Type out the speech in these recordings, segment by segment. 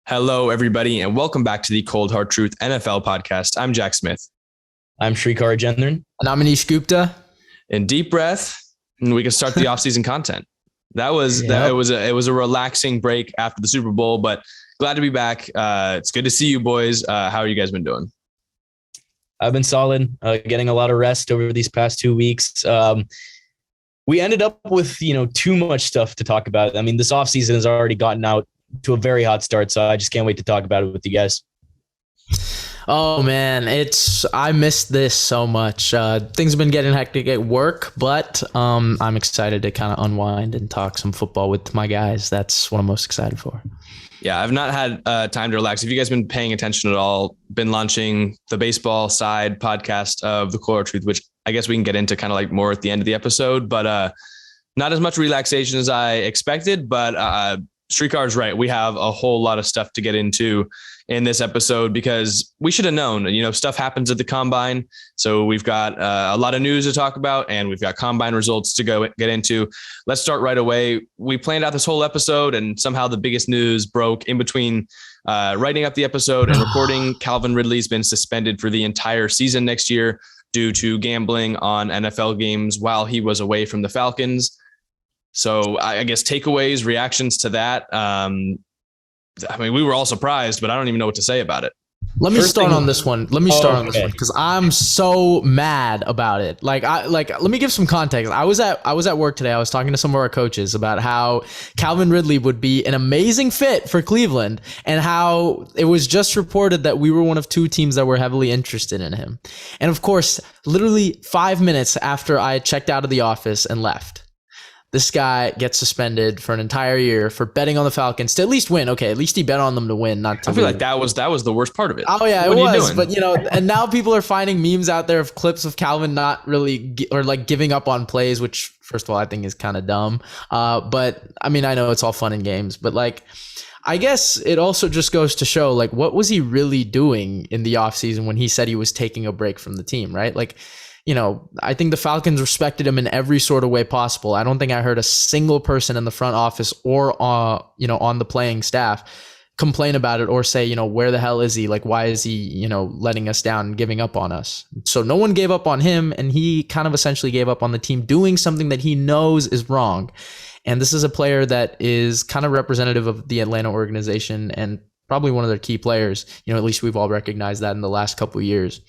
Hello, everybody, and welcome back to the Cold Hard Truth NFL podcast. I'm Jack Smith. I'm Srikar. And I'm Anish Gupta. In deep breath, and we can start the offseason content. It was a relaxing break after the Super Bowl, but glad to be back. It's good to see you boys. How are you guys been doing? I've been solid, getting a lot of rest over these past 2 weeks. We ended up with, too much stuff to talk about. I mean, this offseason has already gotten out to a very hot start, so I just can't wait to talk about it with you guys. Oh man, I missed this so much. Things have been getting hectic at work, but I'm excited to kind of unwind and talk some football with my guys. That's what I'm most excited for. Yeah, I've not had time to relax. Have you guys been paying attention at all? Been launching the baseball side podcast of the Cold Hard Truth, which I guess we can get into kind of like more at the end of the episode, but not as much relaxation as I expected, but Srikar's right. We have a whole lot of stuff to get into in this episode because we should have known, stuff happens at the combine. So we've got a lot of news to talk about and we've got combine results to get into. Let's start right away. We planned out this whole episode and somehow the biggest news broke in between writing up the episode and recording. Calvin Ridley's been suspended for the entire season next year due to gambling on NFL games while he was away from the Falcons. So I guess takeaways, reactions to that. We were all surprised, but I don't even know what to say about it. Let me start on this one because I'm so mad about it. Let me give some context. I was at work today. I was talking to some of our coaches about how Calvin Ridley would be an amazing fit for Cleveland and how it was just reported that we were one of two teams that were heavily interested in him. And of course, literally 5 minutes after I checked out of the office and left, this guy gets suspended for an entire year for betting on the Falcons to at least win. Okay, at least he bet on them to win, not to I feel lose. like that was the worst part of it. Oh yeah, it was. But and now people are finding memes out there of clips of Calvin not really giving up on plays, which first of all I think is kind of dumb. But I mean I know it's all fun and games, but I guess it also just goes to show what was he really doing in the offseason when he said he was taking a break from the team, right? I think the Falcons respected him in every sort of way possible. I don't think I heard a single person in the front office or, on the playing staff complain about it or say, where the hell is he? Why is he, letting us down and giving up on us? So no one gave up on him, and he kind of essentially gave up on the team doing something that he knows is wrong. And this is a player that is kind of representative of the Atlanta organization and probably one of their key players. At least we've all recognized that in the last couple of years.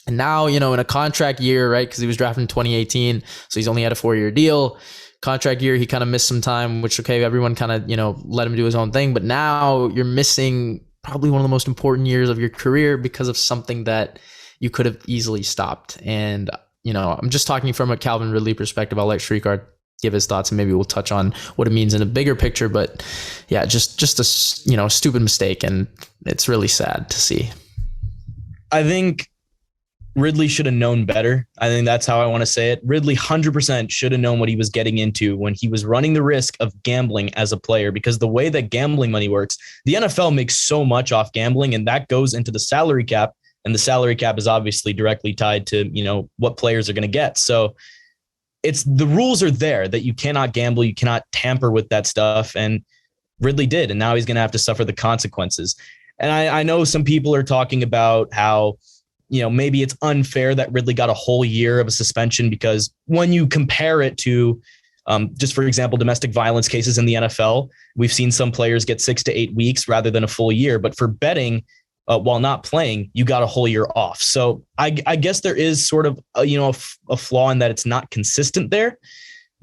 And now, in a contract year, right, because he was drafted in 2018, so he's only had a 4-year deal. Contract year, he kind of missed some time, which, okay, everyone kind of, let him do his own thing. But now you're missing probably one of the most important years of your career because of something that you could have easily stopped. And, I'm just talking from a Calvin Ridley perspective. I'll let Srikar give his thoughts and maybe we'll touch on what it means in a bigger picture. But yeah, just a, stupid mistake. And it's really sad to see. I think Ridley should have known better. I think that's how I want to say it. Ridley 100% should have known what he was getting into when he was running the risk of gambling as a player, because the way that gambling money works, the NFL makes so much off gambling, and that goes into the salary cap, and the salary cap is obviously directly tied to, what players are going to get. So the rules are there that you cannot gamble, you cannot tamper with that stuff, and Ridley did, and now he's going to have to suffer the consequences. And I know some people are talking about how maybe it's unfair that Ridley got a whole year of a suspension because when you compare it to just, for example, domestic violence cases in the NFL, we've seen some players get 6 to 8 weeks rather than a full year. But for betting while not playing, you got a whole year off. So I guess there is sort of, a flaw in that it's not consistent there.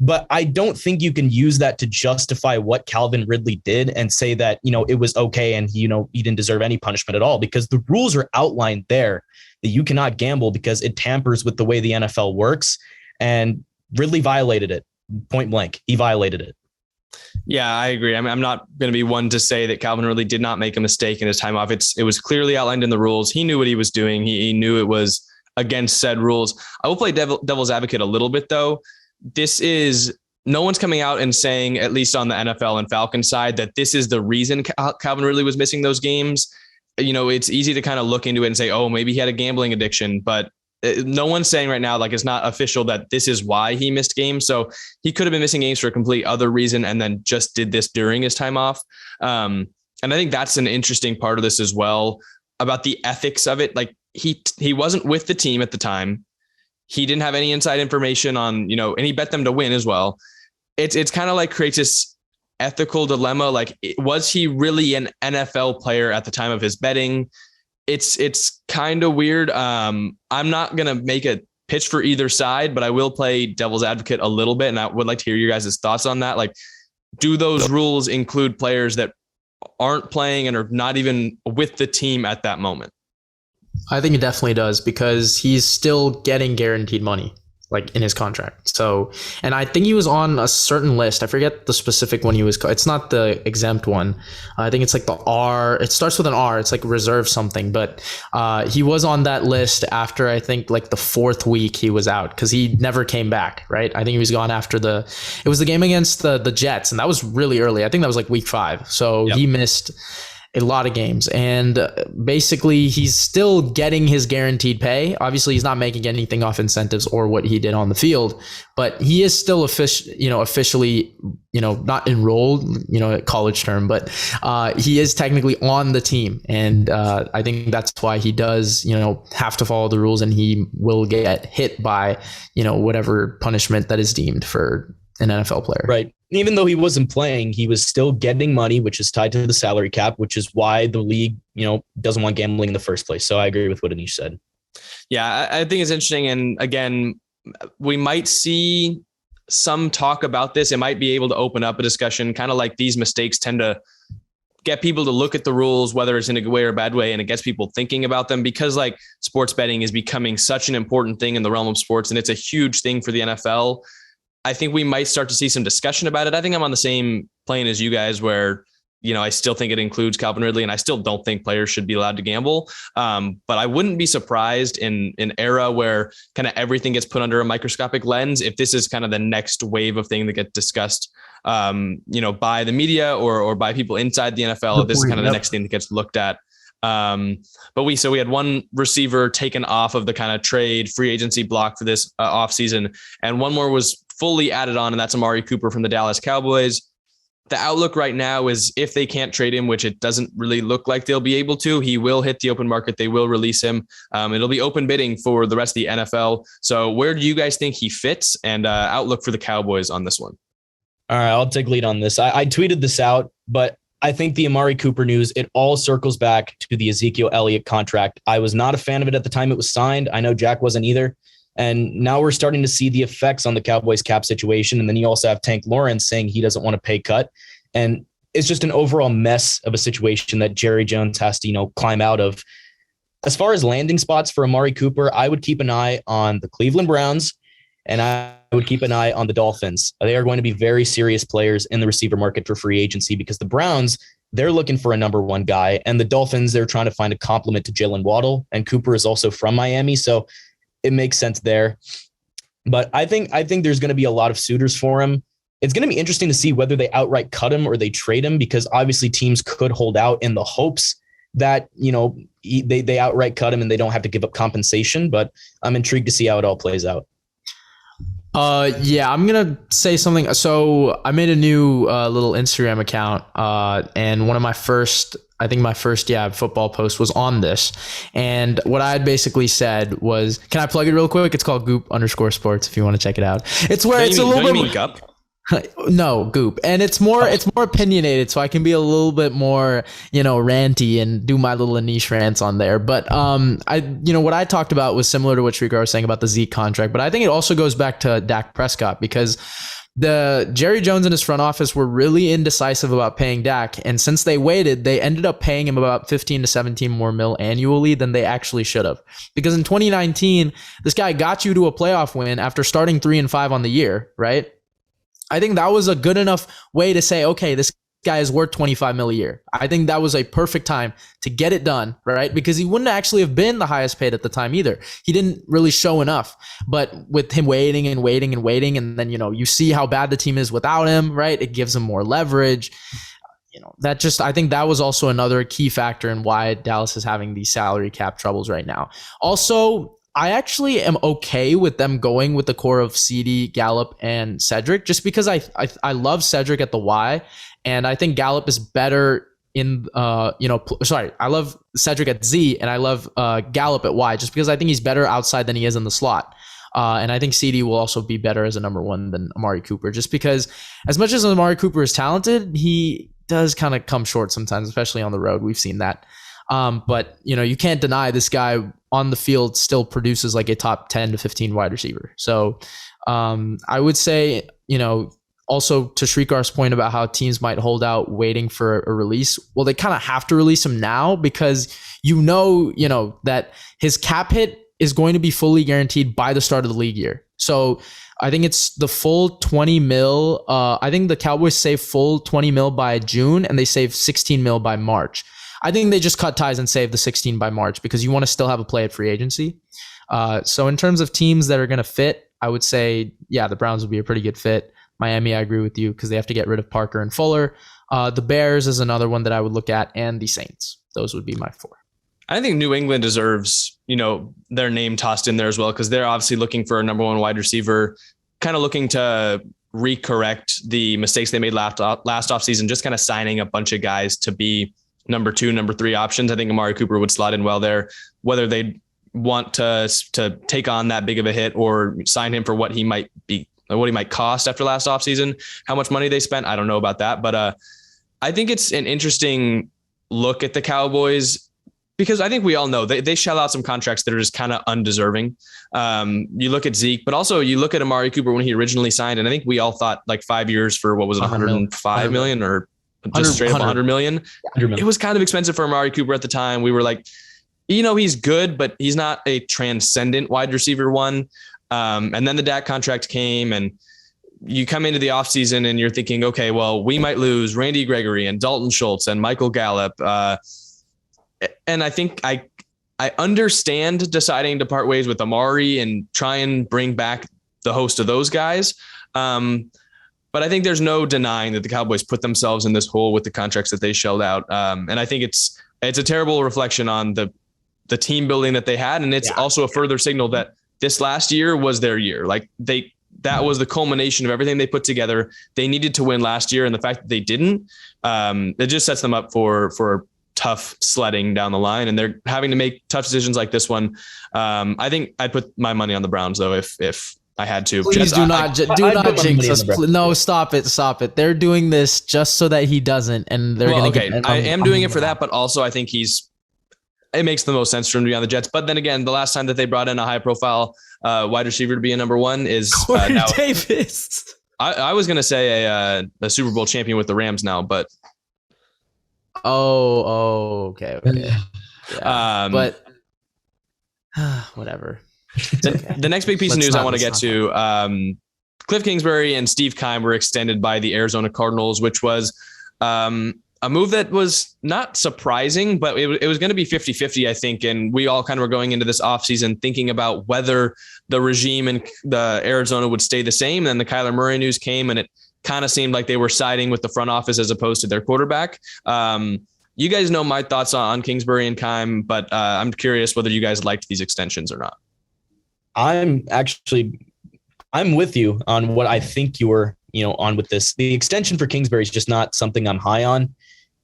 But I don't think you can use that to justify what Calvin Ridley did and say that, it was okay and, he didn't deserve any punishment at all, because the rules are outlined there that you cannot gamble because it tampers with the way the NFL works. And Ridley violated it, point blank. He violated it. Yeah, I agree. I mean, I'm not going to be one to say that Calvin Ridley did not make a mistake in his time off. It was clearly outlined in the rules. He knew what he was doing. He knew it was against said rules. I will play devil's advocate a little bit, though. No one's coming out and saying, at least on the NFL and Falcon side, that this is the reason Calvin Ridley was missing those games. It's easy to kind of look into it and say, oh, maybe he had a gambling addiction, but no one's saying right now, it's not official that this is why he missed games. So he could have been missing games for a complete other reason and then just did this during his time off. And I think that's an interesting part of this as well, about the ethics of it. Like he wasn't with the team at the time. He didn't have any inside information on, and he bet them to win as well. It's kind of like creates this ethical dilemma. Like, was he really an NFL player at the time of his betting? It's kind of weird. I'm not going to make a pitch for either side, but I will play devil's advocate a little bit. And I would like to hear your guys' thoughts on that. Like, do those rules include players that aren't playing and are not even with the team at that moment? I think it definitely does, because he's still getting guaranteed money, like in his contract. So, and I think he was on a certain list. I forget the specific one he was. It's not the exempt one. I think it's like the R. It starts with an R. It's like reserve something. But he was on that list after, I think, like the 4th week he was out, because he never came back. Right. I think he was gone after it was the game against the Jets, and that was really early. I think that was like week 5. So He missed a lot of games, and basically he's still getting his guaranteed pay. Obviously he's not making anything off incentives or what he did on the field, but he is still officially, not enrolled, college term, but he is technically on the team. And I think that's why he does, have to follow the rules, and he will get hit by, whatever punishment that is deemed for an NFL player. Right. Even though he wasn't playing, he was still getting money, which is tied to the salary cap, which is why the league, doesn't want gambling in the first place. So I agree with what Anish said. Yeah, I think it's interesting. And again, we might see some talk about this. It might be able to open up a discussion, kind of like these mistakes tend to get people to look at the rules, whether it's in a good way or a bad way, and it gets people thinking about them, because like sports betting is becoming such an important thing in the realm of sports, and it's a huge thing for the NFL. I think we might start to see some discussion about it. I think I'm on the same plane as you guys, where, I still think it includes Calvin Ridley, and I still don't think players should be allowed to gamble. But I wouldn't be surprised in an era where kind of everything gets put under a microscopic lens, if this is kind of the next wave of thing that gets discussed, by the media or by people inside the NFL. This is kind of the next thing that gets looked at. But we had one receiver taken off of the kind of trade free agency block for this offseason, and one more was fully added on, and that's Amari Cooper from the Dallas Cowboys. The outlook right now is, if they can't trade him, which it doesn't really look like they'll be able to, he will hit the open market. They will release him. It'll be open bidding for the rest of the NFL. So where do you guys think he fits, and outlook for the Cowboys on this one? All right, I'll take lead on this. I tweeted this out, but I think the Amari Cooper news, it all circles back to the Ezekiel Elliott contract. I was not a fan of it at the time it was signed. I know Jack wasn't either. And now we're starting to see the effects on the Cowboys cap situation. And then you also have Tank Lawrence saying he doesn't want to pay cut. And it's just an overall mess of a situation that Jerry Jones has to, climb out of. As far as landing spots for Amari Cooper, I would keep an eye on the Cleveland Browns, and I would keep an eye on the Dolphins. They are going to be very serious players in the receiver market for free agency, because the Browns, they're looking for a number 1 guy, and the Dolphins, they're trying to find a complement to Jalen Waddle, and Cooper is also from Miami. So it makes sense there. But I think there's going to be a lot of suitors for him. It's going to be interesting to see whether they outright cut him or they trade him, because obviously teams could hold out in the hopes that, they outright cut him and they don't have to give up compensation. But I'm intrigued to see how it all plays out. Yeah, I'm going to say something. So I made a new little Instagram account, and my first football post was on this. And what I had basically said was, can I plug it real quick? It's called Goop_sports if you want to check it out. It's where it's a little bit. Gup? No, Goop. And it's more opinionated, so I can be a little bit more, ranty and do my little Anish rants on there. But what I talked about was similar to what Srikar was saying about the Zeke contract, but I think it also goes back to Dak Prescott, because the Jerry Jones and his front office were really indecisive about paying Dak. And since they waited, they ended up paying him about 15 to 17 more mil annually than they actually should have. Because in 2019, this guy got you to a playoff win after starting 3-5 on the year, right? I think that was a good enough way to say, okay, this guy is worth 25 mil a year. I think that was a perfect time to get it done, right? Because he wouldn't actually have been the highest paid at the time either. He didn't really show enough. But with him waiting, and then, you see how bad the team is without him, right? It gives him more leverage. I think that was also another key factor in why Dallas is having these salary cap troubles right now. Also, I actually am okay with them going with the core of CD, Gallup, and Cedric, just because I love Cedric at the Y, and I think Gallup is better I love Cedric at Z and I love Gallup at Y just because I think he's better outside than he is in the slot. And I think CD will also be better as a number one than Amari Cooper, just because as much as Amari Cooper is talented, he does kind of come short sometimes, especially on the road. We've seen that. But you can't deny this guy on the field still produces like a top 10 to 15 wide receiver. So I would say, also to Srikar's point about how teams might hold out waiting for a release. Well, they kind of have to release him now because that his cap hit is going to be fully guaranteed by the start of the league year. So I think it's the full 20 mil. I think the Cowboys save full 20 mil by June and they save 16 mil by March. I think they just cut ties and save the 16 by March because you want to still have a play at free agency. So in terms of teams that are going to fit, I would say, the Browns would be a pretty good fit. Miami, I agree with you because they have to get rid of Parker and Fuller. The Bears is another one that I would look at, and the Saints. Those would be my four. I think New England deserves, their name tossed in there as well because they're obviously looking for a number one wide receiver, kind of looking to recorrect the mistakes they made last offseason, just kind of signing a bunch of guys to be number two, number three options. I think Amari Cooper would slot in well there, whether they want to take on that big of a hit or sign him for what he might cost after last offseason, how much money they spent. I don't know about that, but I think it's an interesting look at the Cowboys because I think we all know they shell out some contracts that are just kind of undeserving. You look at Zeke, but also you look at Amari Cooper when he originally signed, and I think we all thought like 5 years for what was it, 105 million or just straight up 100 million. It was kind of expensive for Amari Cooper at the time. We were like, he's good, but he's not a transcendent wide receiver one. And then the Dak contract came and you come into the offseason and you're thinking, okay, well, we might lose Randy Gregory and Dalton Schultz and Michael Gallup. And I think I understand deciding to part ways with Amari and try and bring back the host of those guys. But I think there's no denying that the Cowboys put themselves in this hole with the contracts that they shelled out. And I think it's a terrible reflection on the team building that they had. And it's also a further signal that this last year was their year. Like that was the culmination of everything they put together. They needed to win last year. And the fact that they didn't, it just sets them up for tough sledding down the line. And they're having to make tough decisions like this one. I think I'd put my money on the Browns though, if I had to. Please do not jinx us. No, stop it. They're doing this just so that he doesn't. And they're going to get. I am doing it for that, but also I think it makes the most sense for him to be on the Jets. But then again, the last time that they brought in a high profile wide receiver to be a number one is Corey Davis. I was going to say a Super Bowl champion with the Rams now, but. Okay. Yeah. But whatever. Okay. The next big piece of news I want to get to, Cliff Kingsbury and Steve Keim were extended by the Arizona Cardinals, which was a move that was not surprising, but it was going to be 50-50, I think. And we all kind of were going into this offseason thinking about whether the regime in the Arizona would stay the same. And then the Kyler Murray news came and it kind of seemed like they were siding with the front office as opposed to their quarterback. You guys know my thoughts on Kingsbury and Keim, but I'm curious whether you guys liked these extensions or not. I'm with you on what I think you were, on with this. The extension for Kingsbury is just not something I'm high on,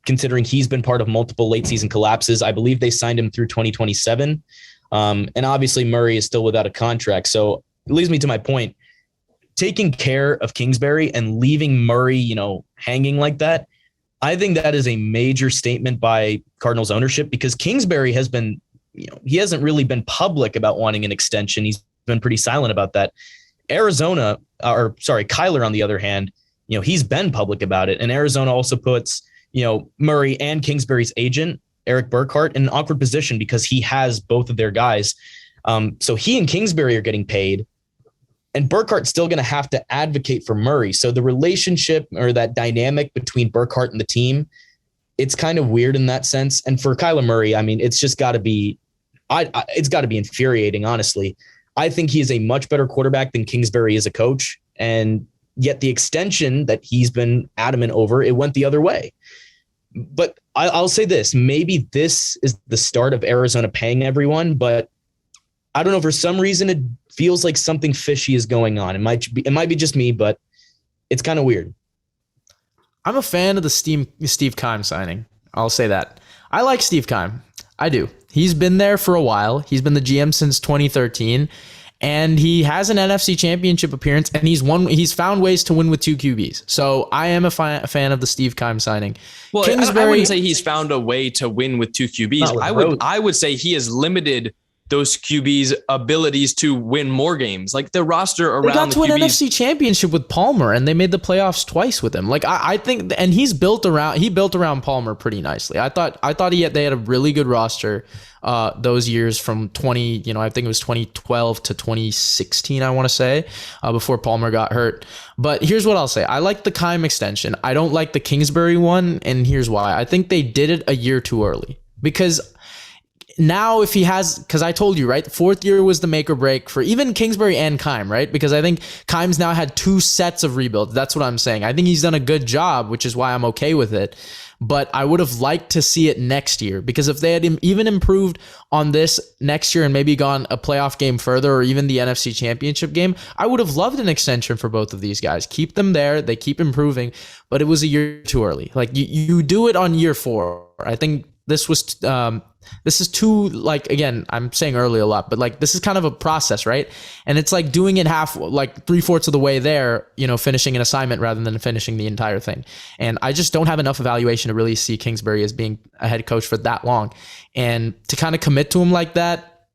considering he's been part of multiple late season collapses. I believe they signed him through 2027. And obviously Murray is still without a contract. So it leads me to my point. Taking care of Kingsbury and leaving Murray, hanging like that, I think that is a major statement by Cardinals ownership because Kingsbury has been, he hasn't really been public about wanting an extension. He's been pretty silent about that. Kyler, on the other hand, he's been public about it. And Arizona also puts, Murray and Kingsbury's agent, Eric Burkhart, in an awkward position because he has both of their guys. So he and Kingsbury are getting paid. And Burkhart's still going to have to advocate for Murray. So the relationship or that dynamic between Burkhart and the team, it's kind of weird in that sense. And for Kyler Murray, I mean, it's just got to be, it's got to be infuriating, honestly. I think he is a much better quarterback than Kingsbury is a coach. And yet the extension that he's been adamant over, it went the other way. But I'll say this, maybe this is the start of Arizona paying everyone, but I don't know, for some reason, it feels like something fishy is going on. It might be just me, but it's kind of weird. I'm a fan of the Steve Keim signing. I'll say that. I like Steve Keim. I do. He's been there for a while. He's been the GM since 2013. And he has an NFC Championship appearance, and he's found ways to win with 2 QBs. So I am a fan of the Steve Keim signing. Well, I wouldn't say he's found a way to win with 2 QBs. I would say he has limited those QBs' abilities to win more games. Like the roster around they got to the an QBs. NFC Championship with Palmer, and they made the playoffs twice with him. Like I think, and he built around Palmer pretty nicely. I thought they had a really good roster those years from 20. I think it was 2012 to 2016. I want to say before Palmer got hurt. But here's what I'll say: I like the Keim extension. I don't like the Kingsbury one, and here's why. I think they did it a year too early because. Now, if he has, because I told you, right, 4th year was the make or break for even Kingsbury and Keim, right? Because I think Keim's now had 2 sets of rebuilds. That's what I'm saying. I think he's done a good job, which is why I'm okay with it. But I would have liked to see it next year, because if they had even improved on this next year and maybe gone a playoff game further or even the NFC Championship game, I would have loved an extension for both of these guys. Keep them there. They keep improving, but it was a year too early. Like you do it on year 4. I think this is too, like, again, I'm saying early a lot, but like this is kind of a process, right? And it's like doing it like 3/4 of the way there, finishing an assignment rather than finishing the entire thing. And I just don't have enough evaluation to really see Kingsbury as being a head coach for that long. And to kind of commit to him like that,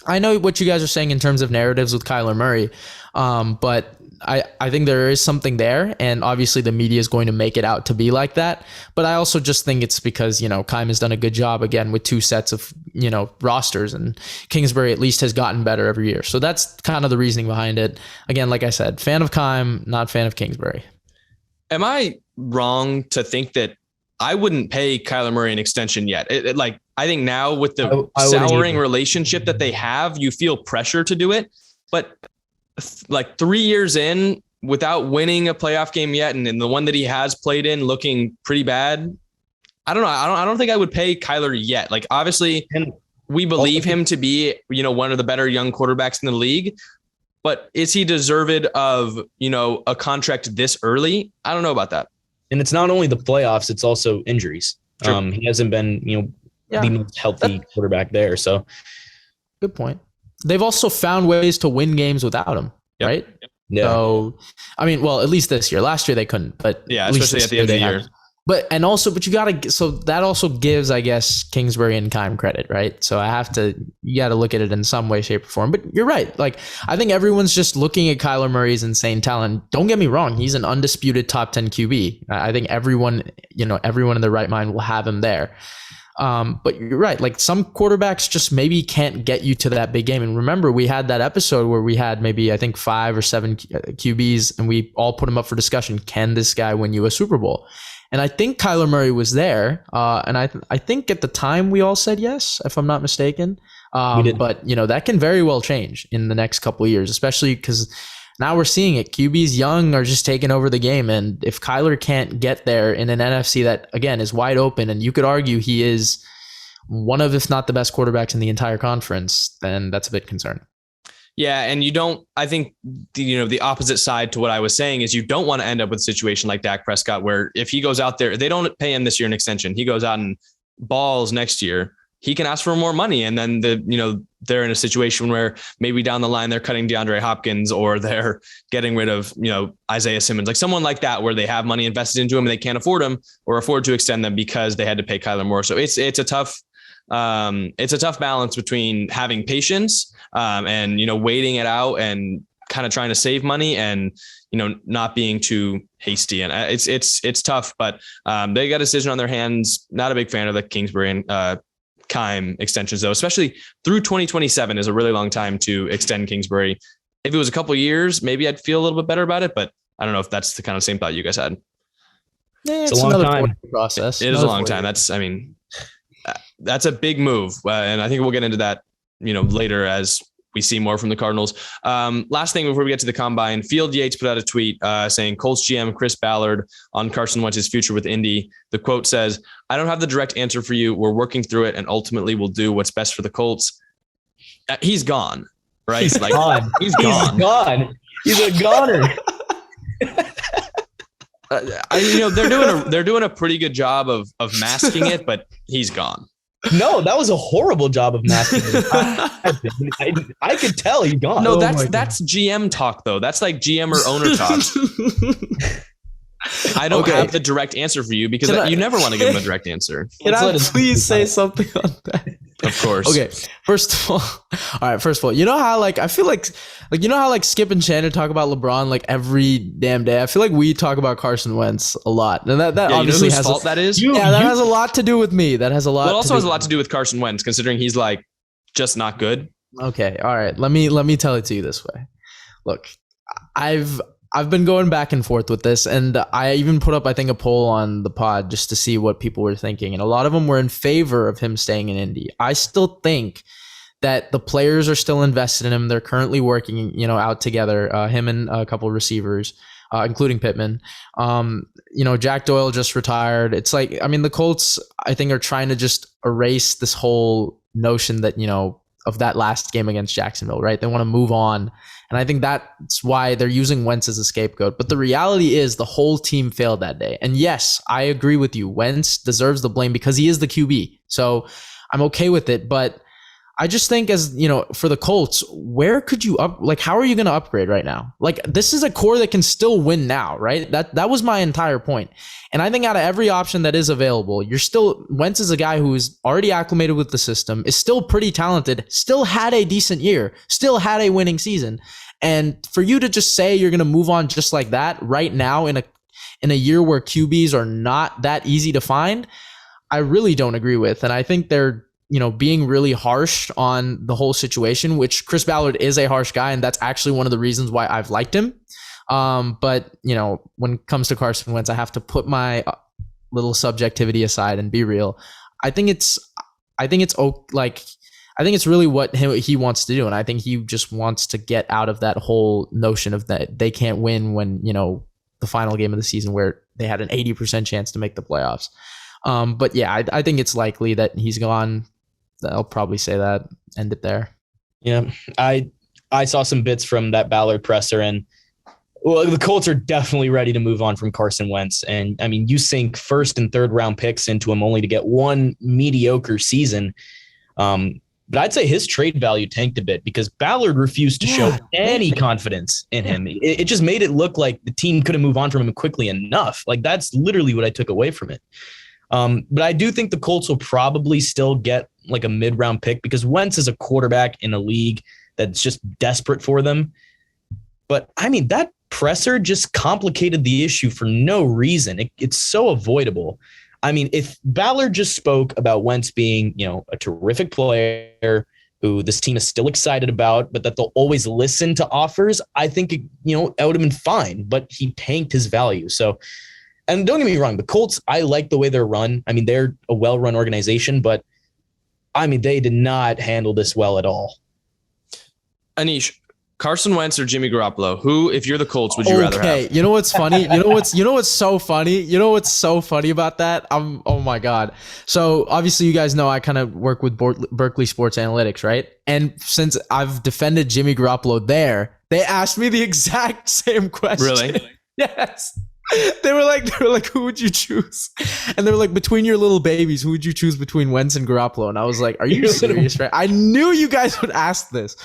I know what you guys are saying in terms of narratives with Kyler Murray, but I think there is something there, and obviously the media is going to make it out to be like that. But I also just think it's because, Keim has done a good job again with 2 sets of, rosters, and Kingsbury at least has gotten better every year. So that's kind of the reasoning behind it. Again, like I said, fan of Keim, not fan of Kingsbury. Am I wrong to think that I wouldn't pay Kyler Murray an extension yet? I think now with the souring relationship that they have, you feel pressure to do it. But like 3 years in without winning a playoff game yet, and in the one that he has played in looking pretty bad, I don't know. I don't think I would pay Kyler yet. Like, obviously we believe him to be, one of the better young quarterbacks in the league, but is he deserved of, a contract this early? I don't know about that. And it's not only the playoffs, it's also injuries. True. He hasn't been, the most healthy quarterback there. So good point. They've also found ways to win games without him, right? Yeah. So, I mean, well, at least this year. Last year they couldn't, but yeah, especially at the end of the year. But that also gives, I guess, Kingsbury and Keim credit, right? So you got to look at it in some way, shape, or form. But you're right. Like, I think everyone's just looking at Kyler Murray's insane talent. Don't get me wrong; he's an undisputed top 10 QB. I think everyone in their right mind will have him there. But you're right. Like, some quarterbacks just maybe can't get you to that big game. And remember, we had that episode where we had maybe, I think, 5 or 7 QBs, and we all put him up for discussion. Can this guy win you a Super Bowl? And I think Kyler Murray was there. And I think at the time we all said yes, if I'm not mistaken. But that can very well change in the next couple of years, especially because now we're seeing it. QBs young are just taking over the game. And if Kyler can't get there in an NFC that, again, is wide open, and you could argue he is one of, if not the best quarterbacks in the entire conference, then that's a bit concerning. Yeah. And I think the opposite side to what I was saying is you don't want to end up with a situation like Dak Prescott, where if he goes out there, they don't pay him this year an extension. He goes out and balls next year. He can ask for more money. And then they're in a situation where maybe down the line, they're cutting DeAndre Hopkins, or they're getting rid of, Isaiah Simmons, like someone like that, where they have money invested into him and they can't afford him or afford to extend them because they had to pay Kyler more. So it's a tough balance between having patience and, waiting it out and kind of trying to save money and, not being too hasty. And it's tough, but they got a decision on their hands. Not a big fan of the Kingsbury and Keim extensions, though, especially through 2027 is a really long time to extend Kingsbury. If it was a couple of years, maybe I'd feel a little bit better about it, but I don't know if that's the kind of same thought you guys had. Yeah, it's a long time process. It is a long time. That's a big move. And I think we'll get into that, later as we see more from the Cardinals. Last thing before we get to the combine, Field Yates put out a tweet saying Colts GM Chris Ballard on Carson Wentz's future with Indy. The quote says, "I don't have the direct answer for you. We're working through it, and ultimately we'll do what's best for the Colts." He's gone, right? He's gone. He's gone. He's a goner. They're doing a pretty good job of masking it, but he's gone. No, that was a horrible job of masking it. I could tell he's gone. No, that's GM talk though. That's like GM or owner talk. I don't have the direct answer for you because you never want to give him a direct answer. Can I please say something on that? Of course. Okay. First of all, you know how like I feel like you know how like Skip and Shannon talk about LeBron like every damn day. I feel like we talk about Carson Wentz a lot, and that obviously has fault that is. That has a lot to do with me. That has a lot. Well, it also has a lot to do with Carson Wentz, considering he's like just not good. Okay. All right. Let me tell it to you this way. Look, I've been going back and forth with this, and I even put up, I think, a poll on the pod just to see what people were thinking. And a lot of them were in favor of him staying in Indy. I still think that the players are still invested in him. They're currently working, out together, him and a couple of receivers, including Pittman. Jack Doyle just retired. It's like, I mean, the Colts, I think, are trying to just erase this whole notion that, of that last game against Jacksonville, right? They want to move on. And I think that's why they're using Wentz as a scapegoat. But the reality is the whole team failed that day. And yes, I agree with you. Wentz deserves the blame because he is the QB. So I'm okay with it. But I just think for the Colts, where could you how are you going to upgrade right now? Like, this is a core that can still win now, right? That was my entire point. And I think out of every option that is available, Wentz is a guy who is already acclimated with the system, is still pretty talented, still had a decent year, still had a winning season. And for you to just say you're going to move on just like that right now in a year where QBs are not that easy to find, I really don't agree with. And I think they're being really harsh on the whole situation, which Chris Ballard is a harsh guy. And that's actually one of the reasons why I've liked him. But when it comes to Carson Wentz, I have to put my little subjectivity aside and be real. I think it's really what he wants to do. And I think he just wants to get out of that whole notion of that they can't win when, the final game of the season where they had an 80% chance to make the playoffs. But yeah, I think it's likely that he's gone. I'll probably say that, end it there. Yeah, I saw some bits from that Ballard presser, and the Colts are definitely ready to move on from Carson Wentz. And I mean, you sink first and third round picks into him only to get one mediocre season. But I'd say his trade value tanked a bit because Ballard refused to show any confidence in him. It just made it look like the team couldn't move on from him quickly enough. Like, that's literally what I took away from it. But I do think the Colts will probably still get like a mid-round pick because Wentz is a quarterback in a league that's just desperate for them. But I mean, that presser just complicated the issue for no reason. It's so avoidable. I mean, if Ballard just spoke about Wentz being, a terrific player who this team is still excited about, but that they'll always listen to offers, I think, it would have been fine, but he tanked his value. So, and don't get me wrong, the Colts, I like the way they're run. I mean, they're a well-run organization, but I mean, they did not handle this well at all. Anish, Carson Wentz or Jimmy Garoppolo? Who, if you're the Colts, would you rather have? Okay, you know what's funny? You know what's so funny? You know what's so funny about that? Oh my God. So obviously you guys know I kind of work with Berkeley Sports Analytics, right? And since I've defended Jimmy Garoppolo there, they asked me the exact same question. Really? Yes. They were like, who would you choose? And they were like, between your little babies, who would you choose between Wentz and Garoppolo? And I was like, are you serious? Right? I knew you guys would ask this.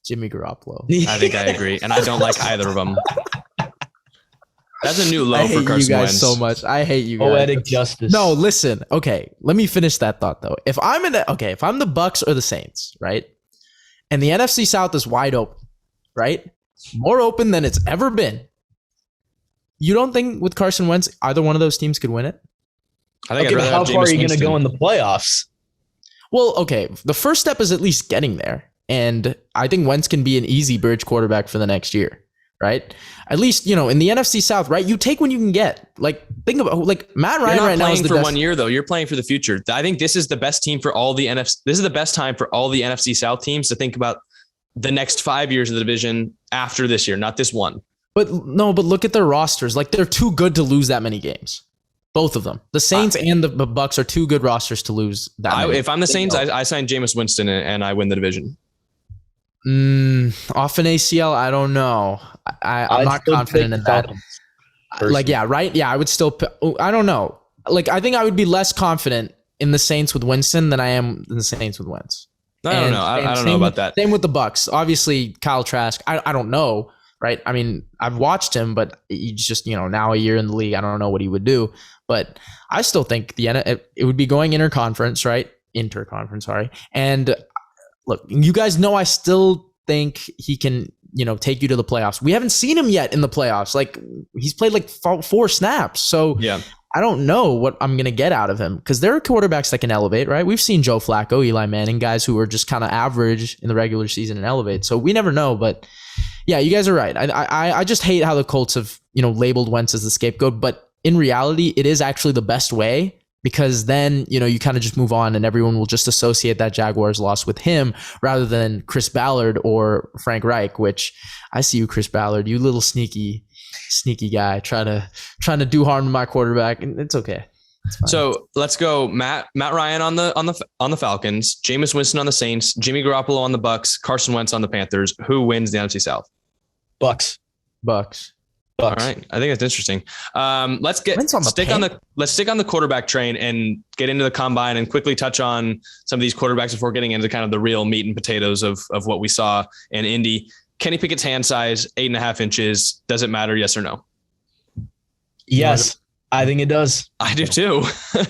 Jimmy Garoppolo. I think I agree, and I don't like either of them. That's a new low for Carson Wentz. I hate you guys so much. I hate you guys. Poetic justice. No, listen. Okay, let me finish that thought though. If I'm the Bucks or the Saints, right, and the NFC South is wide open, right, more open than it's ever been. You don't think with Carson Wentz either one of those teams could win it? I think. Okay, but how far are you going to go in the playoffs? Well, okay, the first step is at least getting there. And I think Wentz can be an easy bridge quarterback for the next year, right? At least, in the NFC South, right? You take what you can get. Like, think about Matt Ryan right now is the best. You're not playing for 1 year, though. You're playing for the future. I think this is the best team for all the NFC. This is the best time for all the NFC South teams to think about the next 5 years of the division after this year, not this one. But look at their rosters. Like, they're too good to lose that many games. Both of them. The Saints and the Bucks are too good rosters to lose that many. If I'm the Saints, I sign Jameis Winston and I win the division. Off an ACL, I don't know. I'm not confident in that. Like, yeah, right? Yeah, I would still I don't know. Like, I think I would be less confident in the Saints with Winston than I am in the Saints with Wentz. I don't know. I don't know about that. Same with the Bucks. Obviously, Kyle Trask, I don't know, right? I mean, I've watched him, but he's just, now a year in the league. I don't know what he would do. But I still think it would be going interconference, right? Interconference, sorry. And look, you guys know I still think he can, take you to the playoffs. We haven't seen him yet in the playoffs. Like, he's played like 4 snaps. So yeah. I don't know what I'm going to get out of him because there are quarterbacks that can elevate, right? We've seen Joe Flacco, Eli Manning, guys who are just kind of average in the regular season and elevate. So we never know. But yeah, you guys are right. I just hate how the Colts have, labeled Wentz as the scapegoat. But in reality, it is actually the best way because then, you kind of just move on and everyone will just associate that Jaguars loss with him rather than Chris Ballard or Frank Reich, which I see you, Chris Ballard, you little sneaky guy trying to do harm to my quarterback, and it's okay. So let's go Matt Ryan on the Falcons, Jameis Winston on the Saints, Jimmy Garoppolo on the Bucks, Carson Wentz on the Panthers. Who wins the NFC South? Bucks. All right, I think that's interesting. Let's stick on the quarterback train and get into the combine and quickly touch on some of these quarterbacks before getting into kind of the real meat and potatoes of what we saw in Indy. Kenny Pickett's hand size, 8.5 inches. Does it matter? Yes or no? Yes, I think it does. I do too.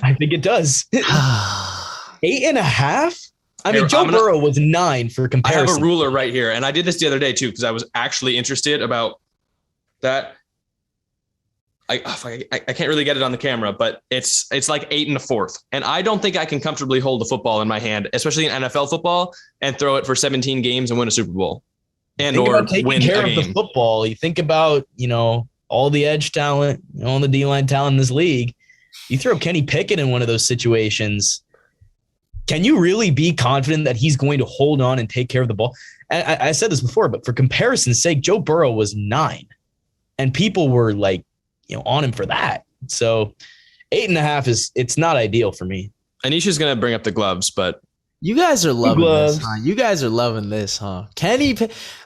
I think it does. 8.5? I mean, Joe Burrow was 9 for comparison. I have a ruler right here, and I did this the other day too because I was actually interested about that. I can't really get it on the camera, but it's like 8 1/4. And I don't think I can comfortably hold a football in my hand, especially in NFL football, and throw it for 17 games and win a Super Bowl. And think or taking win care of the football. You think about, all the edge talent, all the D-line talent in this league. You throw Kenny Pickett in one of those situations. Can you really be confident that he's going to hold on and take care of the ball? I said this before, but for comparison's sake, Joe Burrow was 9 and people were like, on him for that. So 8.5 it's not ideal for me. Anish is going to bring up the gloves, but you guys are loving this, huh? You guys are loving this, huh?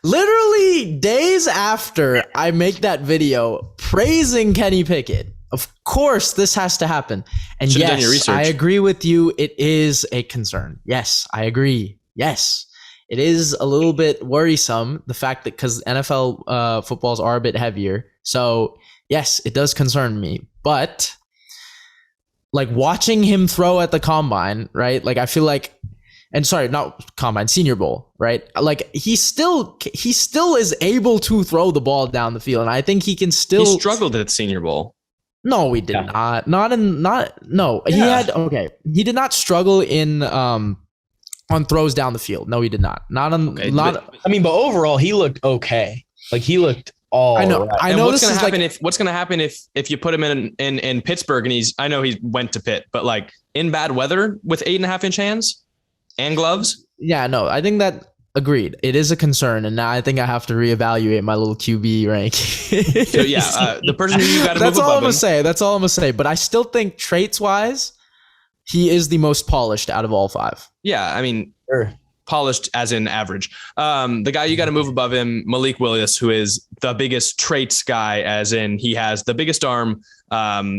Literally days after I make that video praising Kenny Pickett, of course this has to happen. And should've yes, I agree with you. It is a concern. Yes, I agree. Yes, it is a little bit worrisome, the fact that because NFL footballs are a bit heavier. So yes, it does concern me, but like watching him throw at the combine, right? Like I feel like, and sorry, not combine, Senior Bowl, right? Like he still is able to throw the ball down the field, and I think he can still. He struggled at Senior Bowl. No, he did not. No. Yeah. He did not struggle in on throws down the field. No, he did not. But overall, he looked okay. Like he looked. I know. Right. I know. What's going to happen what's going to happen if you put him in Pittsburgh and I know he went to Pitt, but like in bad weather with 8.5 inch hands and gloves? Yeah, no, I think that agreed. It is a concern. And now I think I have to reevaluate my little QB rank. So yeah, the person who you got to move above him. That's all I'm going to say. But I still think traits wise, he is the most polished out of all 5. Yeah. I mean, sure. Polished as in average. The guy you got to move above him, Malik Willis, who is the biggest traits guy, as in he has the biggest arm,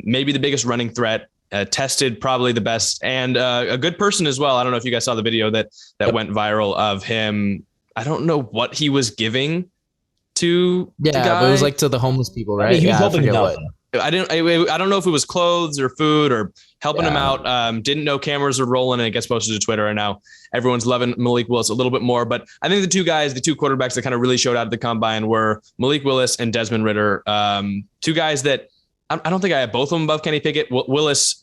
maybe the biggest running threat, tested probably the best, and a good person as well. I don't know if you guys saw the video that went viral of him. I don't know what he was giving to the guy. But it was like to the homeless people, right? He was helping them out. I don't know if it was clothes or food or helping him out. Didn't know cameras were rolling and it gets posted to Twitter. And now everyone's loving Malik Willis a little bit more. But I think the two quarterbacks that kind of really showed out at the combine were Malik Willis and Desmond Ridder. 2 guys that I don't think I have both of them above Kenny Pickett. Willis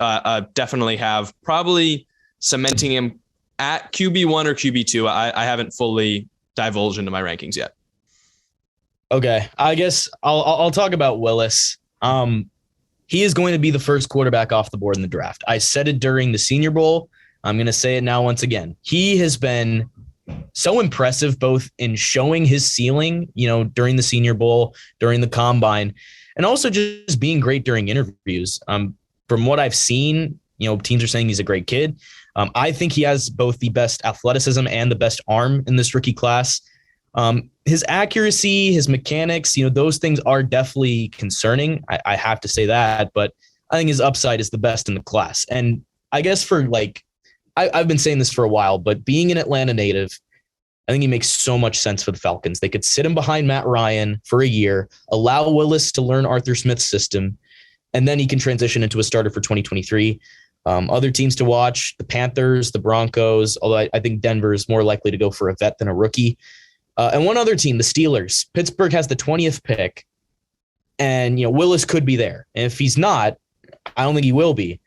definitely have, probably cementing him at QB1 or QB2. I haven't fully divulged into my rankings yet. Okay. I guess I'll talk about Willis. He is going to be the first quarterback off the board in the draft. I said it during the Senior Bowl. I'm going to say it now once again. He has been so impressive, both in showing his ceiling, during the Senior Bowl, during the combine, and also just being great during interviews. From what I've seen, teams are saying he's a great kid. I think he has both the best athleticism and the best arm in this rookie class. His accuracy, his mechanics, those things are definitely concerning. I have to say that, but I think his upside is the best in the class. And I guess I've been saying this for a while, but being an Atlanta native, I think he makes so much sense for the Falcons. They could sit him behind Matt Ryan for a year, allow Willis to learn Arthur Smith's system, and then he can transition into a starter for 2023. Other teams to watch, the Panthers, the Broncos, although I think Denver is more likely to go for a vet than a rookie. And one other team, the Steelers. Pittsburgh has the 20th pick, and Willis could be there. And if he's not, I don't think he will be.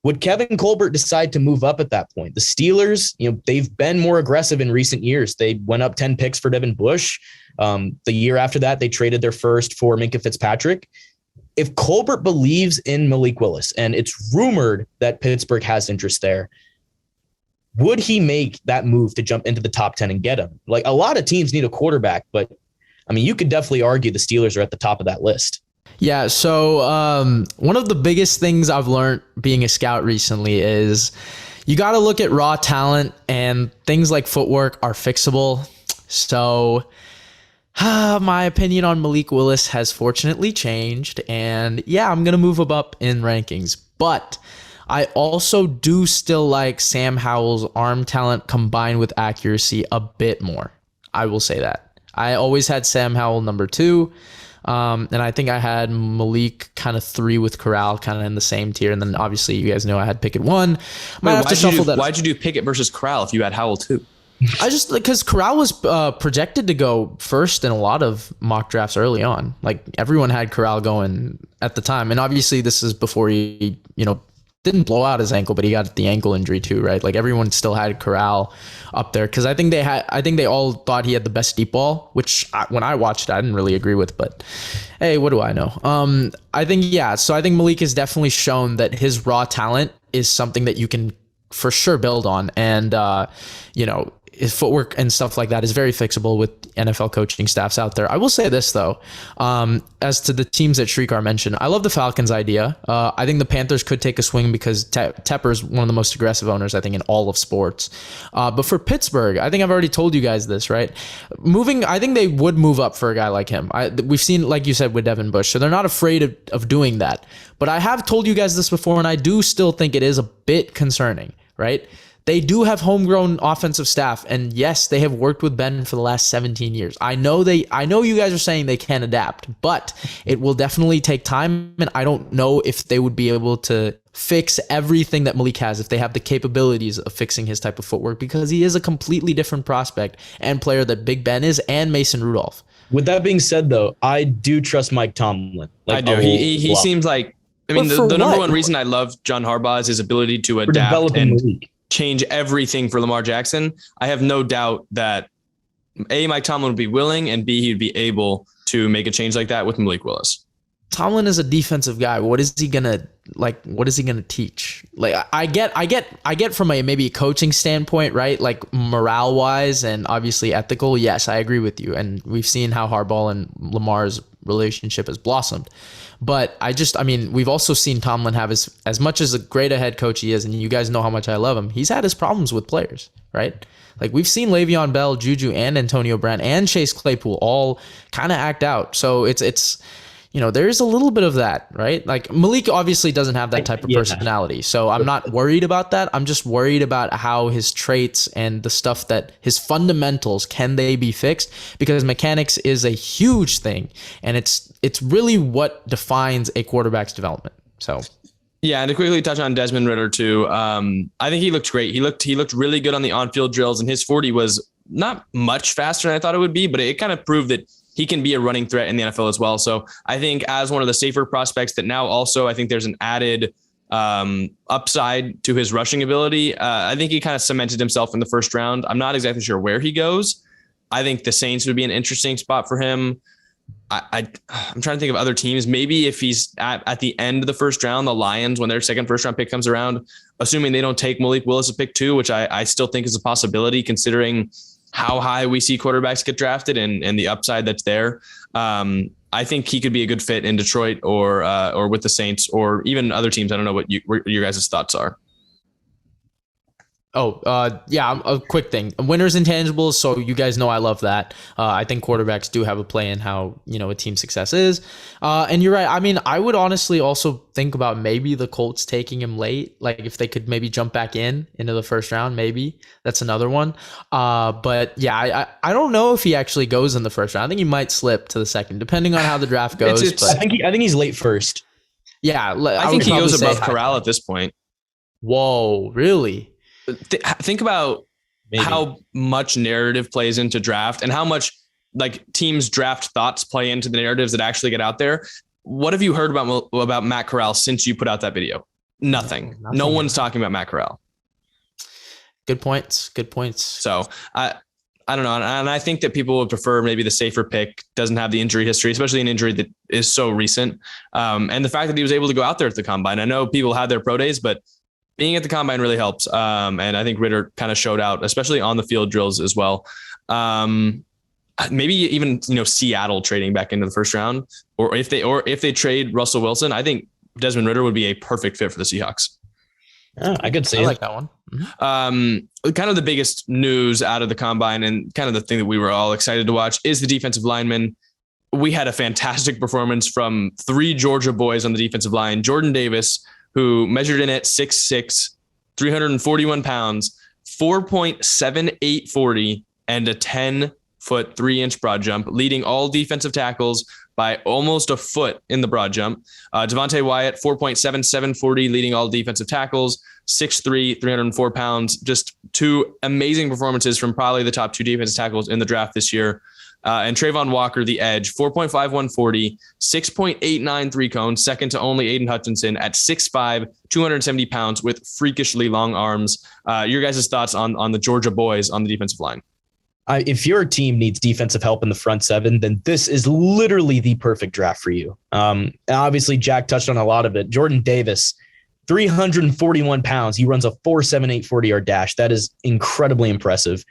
Would Kevin Colbert decide to move up at that point? The Steelers, they've been more aggressive in recent years. They went up 10 picks for Devin Bush. The year after that, they traded their first for Minkah Fitzpatrick. If Colbert believes in Malik Willis, and it's rumored that Pittsburgh has interest there, would he make that move to jump into the top 10 and get him? Like, a lot of teams need a quarterback, but you could definitely argue the Steelers are at the top of that list. Yeah, so one of the biggest things I've learned being a scout recently is you got to look at raw talent, and things like footwork are fixable. So my opinion on Malik Willis has fortunately changed, and yeah, I'm going to move him up in rankings. But I also do still like Sam Howell's arm talent combined with accuracy a bit more. I will say that. I always had Sam Howell number 2. And I think I had Malik kind of 3 with Corral kind of in the same tier. And then obviously you guys know I had Pickett 1. Why'd you do Pickett versus Corral if you had Howell 2? I just, because Corral was projected to go first in a lot of mock drafts early on. Like, everyone had Corral going at the time. And obviously this is before he, didn't blow out his ankle, but he got the ankle injury too, right? Like, everyone still had Corral up there because I think they all thought he had the best deep ball, which when I watched it, I didn't really agree with, but hey, what do I know? I think Malik has definitely shown that his raw talent is something that you can for sure build on. And, his footwork and stuff like that is very fixable with NFL coaching staffs out there. I will say this though, as to the teams that Srikar mentioned, I love the Falcons idea. I think the Panthers could take a swing because Tepper's one of the most aggressive owners, I think, in all of sports. But for Pittsburgh, I think I've already told you guys this, right? I think they would move up for a guy like him. We've seen, like you said, with Devin Bush, so they're not afraid of doing that. But I have told you guys this before, and I do still think it is a bit concerning, right? They do have homegrown offensive staff, and yes, they have worked with Ben for the last 17 years. I know you guys are saying they can adapt, but it will definitely take time, and I don't know if they would be able to fix everything that Malik has, if they have the capabilities of fixing his type of footwork, because he is a completely different prospect and player that Big Ben is, and Mason Rudolph. With that being said, though, I do trust Mike Tomlin. I do. He seems like, the number one reason I love John Harbaugh is his ability to adapt and change everything for Lamar Jackson. I have no doubt that A, Mike Tomlin would be willing, and B, he'd be able to make a change like that with Malik Willis. Tomlin is a defensive guy. What is he gonna teach? Like, I get from a maybe coaching standpoint, right? Like, morale wise and obviously ethical. Yes, I agree with you. And we've seen how Harbaugh and Lamar's relationship has blossomed. But we've also seen Tomlin have as much as a great a head coach he is, and you guys know how much I love him, he's had his problems with players, right? Like, we've seen Le'Veon Bell, Juju, and Antonio Brown, and Chase Claypool all kind of act out. So it's there's a little bit of that, right? Like, Malik obviously doesn't have that type of personality. So I'm not worried about that. I'm just worried about how his traits and the stuff that his fundamentals, can they be fixed? Because mechanics is a huge thing, and it's really what defines a quarterback's development. So yeah, and to quickly touch on Desmond Ridder too, I think he looked great. He looked really good on the on-field drills, and his 40 was not much faster than I thought it would be, but it kind of proved that he can be a running threat in the NFL as well. So I think as one of the safer prospects that now also, I think there's an added upside to his rushing ability. I think he kind of cemented himself in the first round. I'm not exactly sure where he goes. I think the Saints would be an interesting spot for him. I'm trying to think of other teams. Maybe if he's at the end of the first round, the Lions, when their second first round pick comes around, assuming they don't take Malik Willis at pick 2, which I still think is a possibility considering how high we see quarterbacks get drafted and the upside that's there. I think he could be a good fit in Detroit or with the Saints or even other teams. I don't know what your guys' thoughts are. Yeah, a quick thing. Winners intangibles, so you guys know I love that. I think quarterbacks do have a play in how, a team's success is. And you're right. I mean, I would honestly also think about maybe the Colts taking him late. Like if they could maybe jump back into the first round, maybe. That's another one. But yeah, I don't know if he actually goes in the first round. I think he might slip to the second, depending on how the draft goes. I think he's late first. Yeah. I think he goes above Corral at this point. Whoa, really? Think about how much narrative plays into draft and how much like teams draft thoughts play into the narratives that actually get out there. What have you heard about Matt Corral since you put out that video? Nothing. No one's talking about Matt Corral. Good points. So I don't know. And I think that people would prefer maybe the safer pick, doesn't have the injury history, especially an injury that is so recent. And the fact that he was able to go out there at the combine. I know people had their pro days, but being at the combine really helps. And I think Ritter kind of showed out, especially on the field drills as well. Maybe even, Seattle trading back into the first round, or if they trade Russell Wilson, I think Desmond Ritter would be a perfect fit for the Seahawks. Oh, I could see I like that one. Mm-hmm. Kind of the biggest news out of the combine and kind of the thing that we were all excited to watch is the defensive linemen. We had a fantastic performance from 3 Georgia boys on the defensive line. Jordan Davis, who measured in at 6'6", 341 pounds, 4.7840, and a 10-foot 3-inch broad jump, leading all defensive tackles by almost a foot in the broad jump. Devontae Wyatt, 4.7740, leading all defensive tackles, 6'3", 304 pounds. Just 2 amazing performances from probably the top 2 defensive tackles in the draft this year. And Travon Walker, the edge, 4.5140, 6.893 cone, second to only Aiden Hutchinson at 6'5", 270 pounds with freakishly long arms. Your guys' thoughts on the Georgia boys on the defensive line? If your team needs defensive help in the front 7, then this is literally the perfect draft for you. Obviously, Jack touched on a lot of it. Jordan Davis, 341 pounds. He runs a 4.78 40-yard dash. That is incredibly impressive.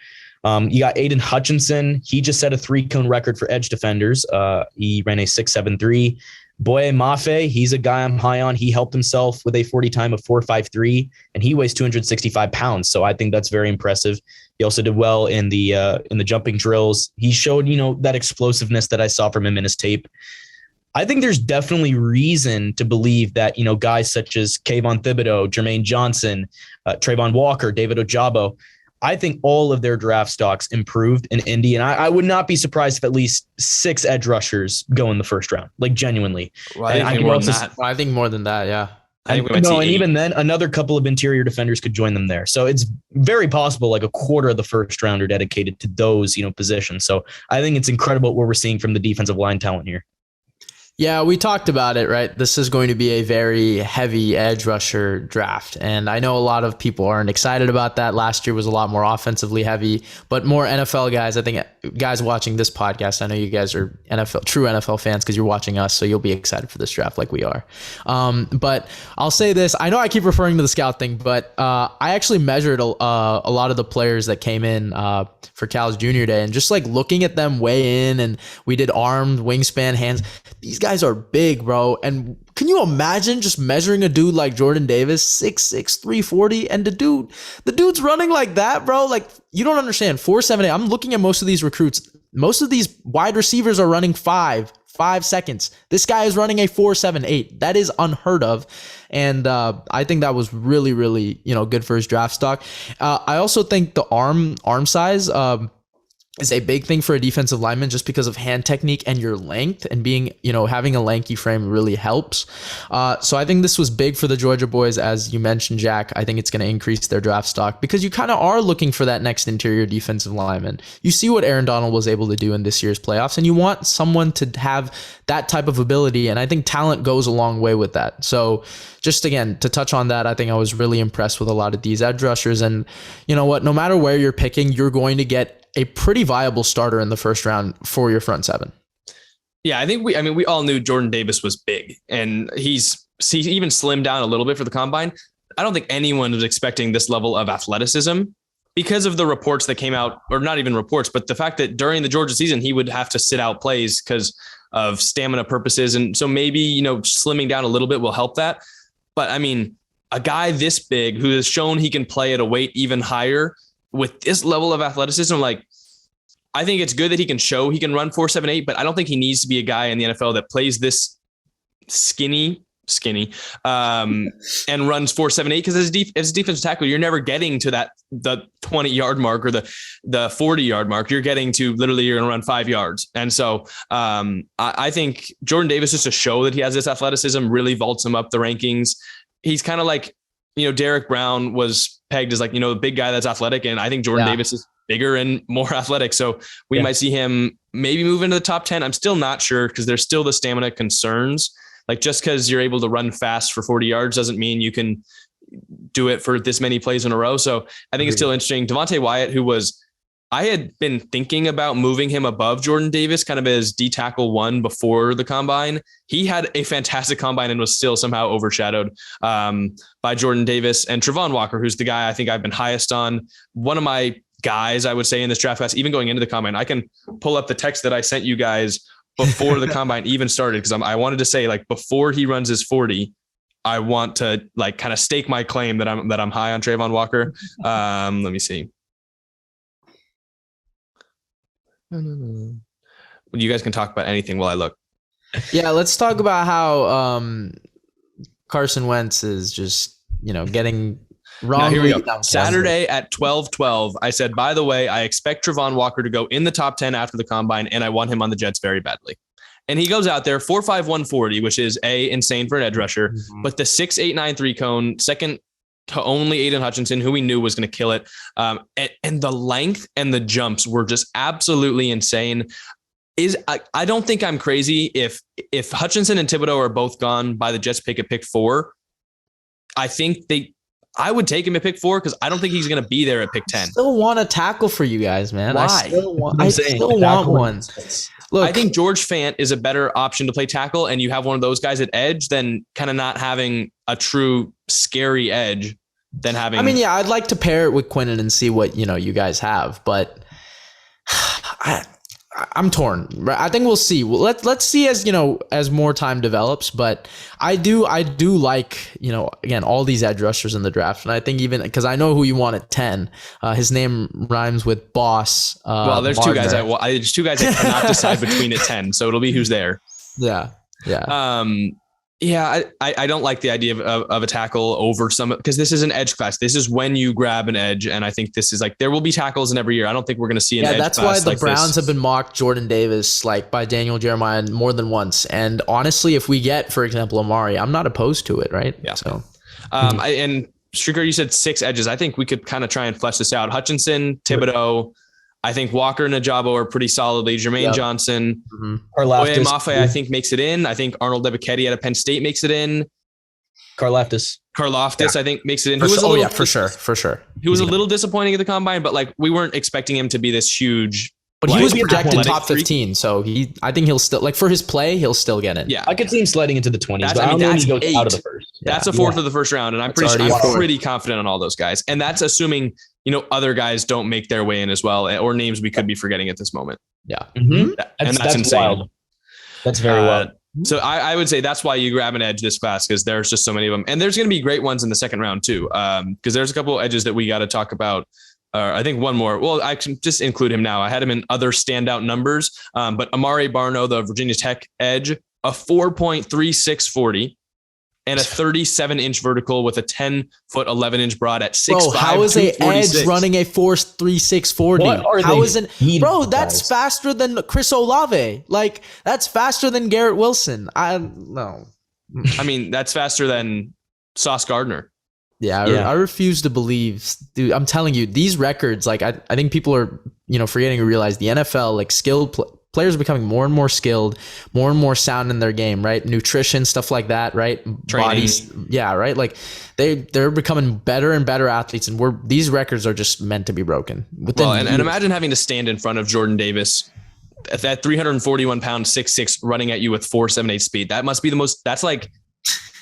You got Aiden Hutchinson. He just set a 3-cone record for edge defenders. He ran a 6.73. Boye Mafe, he's a guy I'm high on. He helped himself with a 40 time of 4.53, and he weighs 265 pounds. So I think that's very impressive. He also did well in the jumping drills. He showed, that explosiveness that I saw from him in his tape. I think there's definitely reason to believe that, guys such as Kayvon Thibodeau, Jermaine Johnson, Travon Walker, David Ojabo, I think all of their draft stocks improved in Indy, and I would not be surprised if at least 6 edge rushers go in the first round, like genuinely. Well, I think more than that, yeah. And even then, another couple of interior defenders could join them there. So it's very possible, like a quarter of the first round are dedicated to those, positions. So I think it's incredible what we're seeing from the defensive line talent here. Yeah, we talked about it, right? This is going to be a very heavy edge rusher draft. And I know a lot of people aren't excited about that. Last year was a lot more offensively heavy, but more NFL guys. I think guys watching this podcast, I know you guys are true NFL fans because you're watching us, so you'll be excited for this draft like we are. But I'll say this. I know I keep referring to the scout thing, but I actually measured a lot of the players that came in for Cal's junior day, and just like looking at them weigh in, and we did armed, wingspan, hands. These guys are big, bro. And can you imagine just measuring a dude like Jordan Davis, 6'6", 340, and the dude's running like that, bro? Like, you don't understand. 4.78. I'm looking at most of these recruits. Most of these wide receivers are running 5 seconds. This guy is running a 4.78. That is unheard of. And I think that was really, really, good for his draft stock. I also think the arm size is a big thing for a defensive lineman just because of hand technique and your length, and being, having a lanky frame really helps. So I think this was big for the Georgia boys. As you mentioned, Jack, I think it's going to increase their draft stock because you kind of are looking for that next interior defensive lineman. You see what Aaron Donald was able to do in this year's playoffs, and you want someone to have that type of ability. And I think talent goes a long way with that. So just again, to touch on that, I think I was really impressed with a lot of these edge rushers. And you know what, no matter where you're picking, you're going to get a pretty viable starter in the first round for your front 7. Yeah, I think we all knew Jordan Davis was big, and he even slimmed down a little bit for the combine. I don't think anyone was expecting this level of athleticism because of the reports that came out, or not even reports, but the fact that during the Georgia season, he would have to sit out plays because of stamina purposes. And so maybe, slimming down a little bit will help that. But a guy this big who has shown he can play at a weight even higher with this level of athleticism, like, I think it's good that he can show he can run 4.78, but I don't think he needs to be a guy in the NFL that plays this skinny, and runs 4.78, because as defensive tackle, you're never getting to the 20-yard mark or the 40-yard mark. You're getting to literally you're going to run 5 yards. And so I think Jordan Davis, just to show that he has this athleticism, really vaults him up the rankings. He's kind of like, Derek Brown was pegged as like, the big guy that's athletic. And I think Jordan Davis is bigger and more athletic. So we might see him maybe move into the top 10. I'm still not sure, because there's still the stamina concerns. Like, just because you're able to run fast for 40 yards doesn't mean you can do it for this many plays in a row. So I think it's still interesting. Devontae Wyatt, I had been thinking about moving him above Jordan Davis, kind of as D tackle 1 before the combine. He had a fantastic combine and was still somehow overshadowed by Jordan Davis. And Travon Walker, who's the guy I think I've been highest on. One of my guys, I would say, in this draft class, even going into the combine. I can pull up the text that I sent you guys before the combine even started, because I wanted to say, like, before he runs his 40, I want to like kind of stake my claim that I'm high on Travon Walker. Let me see. You guys can talk about anything while I look. Yeah, let's talk about how Carson Wentz is just, getting wrong. Now, here we go. Saturday at 12:12, I said, by the way, I expect Travon Walker to go in the top 10 after the combine, and I want him on the Jets very badly. And he goes out there 4.5, 140, which is insane for an edge rusher, but the 6.893 3 cone, second to only Aidan Hutchinson, who we knew was going to kill it. And the length and the jumps were just absolutely insane. I don't think I'm crazy if Hutchinson and Thibodeau are both gone by the Jets pick at pick 4. I would take him at pick 4, because I don't think he's going to be there at pick 10. I still want a tackle for you guys, man. Why? I still want one. Look, I think George Fant is a better option to play tackle, and you have one of those guys at edge than kind of not having a true scary edge than having. I mean, I'd like to pair it with Quinnen and see what you guys have, but I'm torn. I think we'll see. Let's see as more time develops. But I do like again, all these edge rushers in the draft, and I think even because I know who you want at 10. His name rhymes with Boss. Well, there's Marner. There's two guys I cannot decide between at 10, so it'll be who's there. Yeah. I don't like the idea of a tackle over because this is an edge class. This is when you grab an edge. And I think this is like, there will be tackles in every year. I don't think we're going to see an edge class. That's why the Browns have been mocked Jordan Davis, like by Daniel Jeremiah, more than once. And honestly, if we get, for example, Amari, I'm not opposed to it. Right. Yeah. So, and Srikar, you said 6 edges. I think we could kind of try and flesh this out. Hutchinson, Thibodeau, I think Walker and Ajabo are pretty solidly. Jermaine Johnson. Oye Mafe, I think, makes it in. I think Arnold Ebiketie out of Penn State makes it in. Karlaftis, I think, makes it in. For sure. He was a little disappointing at the combine, but like we weren't expecting him to be this huge. But he was projected top 15, so I think he'll still, like, for his play, he'll still get in. Yeah, I could see him sliding into the 20s. But I don't know he goes out of the first. That's a 4th of the first round, and I'm pretty confident on all those guys. And that's assuming other guys don't make their way in as well, or names we could be forgetting at this moment. Yeah, and that's insane. Wild. That's very wild. So I would say that's why you grab an edge this class, because there's just so many of them, and there's going to be great ones in the second round too. Because there's a couple of edges that we got to talk about. I think one more. Well, I can just include him now. I had him in other standout numbers, but Amari Barno, the Virginia Tech edge, a 4.36 40 and a 37-inch vertical with a 10-foot 11-inch broad at 6'5". Bro, how is an edge running a 4.36 40? How is it? Bro, that's faster than Chris Olave. Like, that's faster than Garrett Wilson. I mean, that's faster than Sauce Gardner. Yeah, I refuse to believe, dude. I'm telling you, these records, like, I think people are, forgetting to realize the NFL, like, skilled players are becoming more and more skilled, more and more sound in their game, right? Nutrition, stuff like that, right? Training. Bodies, yeah, right? Like, they're becoming better and better athletes, and these records are just meant to be broken. And imagine having to stand in front of Jordan Davis at that 341 pound 6'6" running at you with 4.78 speed. That must be the most. That's like,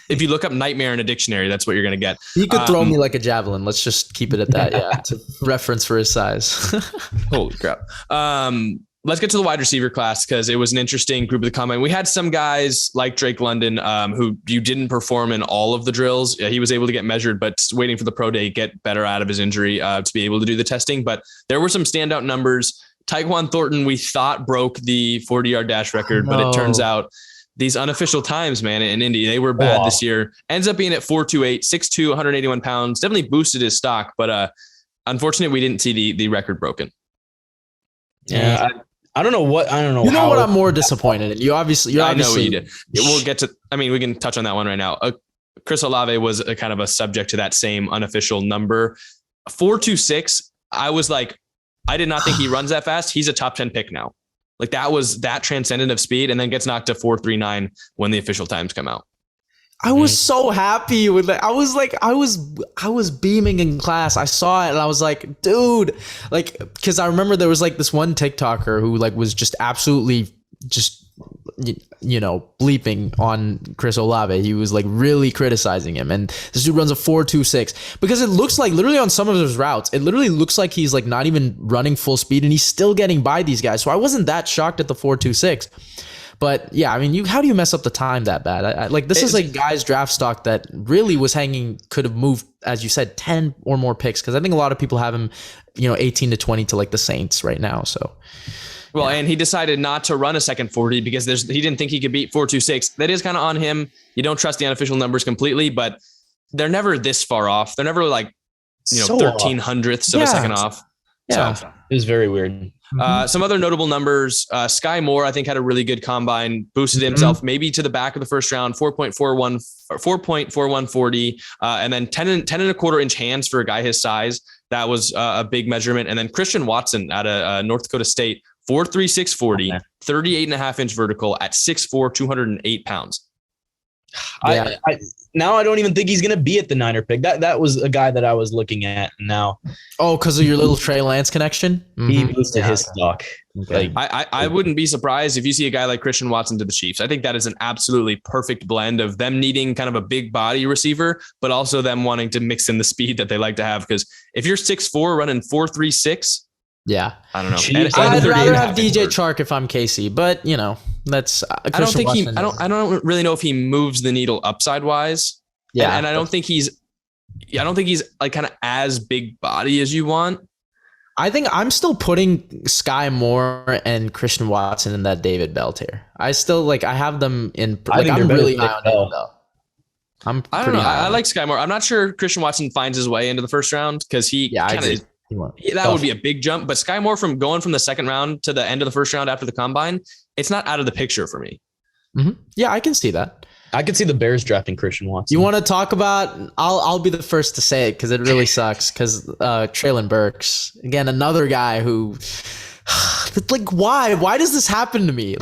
if you look up nightmare in a dictionary, that's what you're going to get. He could throw me like a javelin. Let's just keep it at that. Yeah. To reference for his size. Holy crap. let's get to the wide receiver class because it was an interesting group of the combine. We had some guys like Drake London who you didn't perform in all of the drills. He was able to get measured, but waiting for the pro day, get better out of his injury to be able to do the testing. But there were some standout numbers. Tyquan Thornton, we thought broke the 40-yard dash record, but it turns out these unofficial times, man, in Indy, they were bad this year. Ends up being at 4.28, 6'2", 181 pounds. Definitely boosted his stock, but unfortunately, we didn't see the record broken. Yeah, I don't know what You know what I'm more disappointed in? You're obviously. I know what you did. We'll get to. I mean, we can touch on that one right now. Chris Olave was a kind of a subject to that same unofficial number, 4.26. I was like, I did not think he runs that fast. He's a top 10 pick now. Like that was that transcendent of speed, and then gets knocked to 4.39 when the official times come out. I was so happy with that. I was beaming in class. I saw it and I was like, dude, like, because I remember there was like this one TikToker who like was just absolutely just bleeping on Chris Olave. He was like really criticizing him, and this dude runs a 4.26 because it looks like literally on some of his routes, it literally looks like he's like not even running full speed, and he's still getting by these guys. So I wasn't that shocked at the 4.26. But yeah, I mean, how do you mess up the time that bad? This is like guys draft stock that really was could have moved, as you said, 10 or more picks. Cause I think a lot of people have him, 18 to 20 to like the Saints right now. So. Well, and he decided not to run a second 40 because he didn't think he could beat 4.26. That is kind of on him. You don't trust the unofficial numbers completely, but they're never this far off. They're never like, 1300ths of a second off. Yeah. So it was very weird. Some other notable numbers. Sky Moore, I think, had a really good combine, boosted himself maybe to the back of the first round, 4.4140, and then 10 and a quarter inch hands for a guy his size. That was a big measurement. And then Christian Watson out of North Dakota State, 4.3640, 38 and a half inch vertical at 6'4", 208 pounds. Yeah. Now I don't even think he's going to be at the Niner pick. That was a guy that I was looking at now. Oh, because of your little Trey Lance connection? He boosted his stock. Okay. I wouldn't be surprised if you see a guy like Christian Watson to the Chiefs. I think that is an absolutely perfect blend of them needing kind of a big body receiver, but also them wanting to mix in the speed that they like to have. Because if you're 6'4", running 4.36, yeah, I don't know. I'd rather have DJ Chark if I'm Casey, but that's. I don't really know if he moves the needle upside wise. Yeah, and I don't think he's like kind of as big body as you want. I think I'm still putting Sky Moore and Christian Watson in that David Bell tier. I still I have them in. I'm really high on him though. I don't know. I like Sky Moore. I'm not sure Christian Watson finds his way into the first round because he kind of. That would be a big jump, but Sky Moore from going from the second round to the end of the first round after the combine, it's not out of the picture for me. Mm-hmm. Yeah, I can see that. I can see the Bears drafting Christian Watson. You want to talk about? I'll be the first to say it because it really sucks. Because Treylon Burks, again, another guy who, why does this happen to me?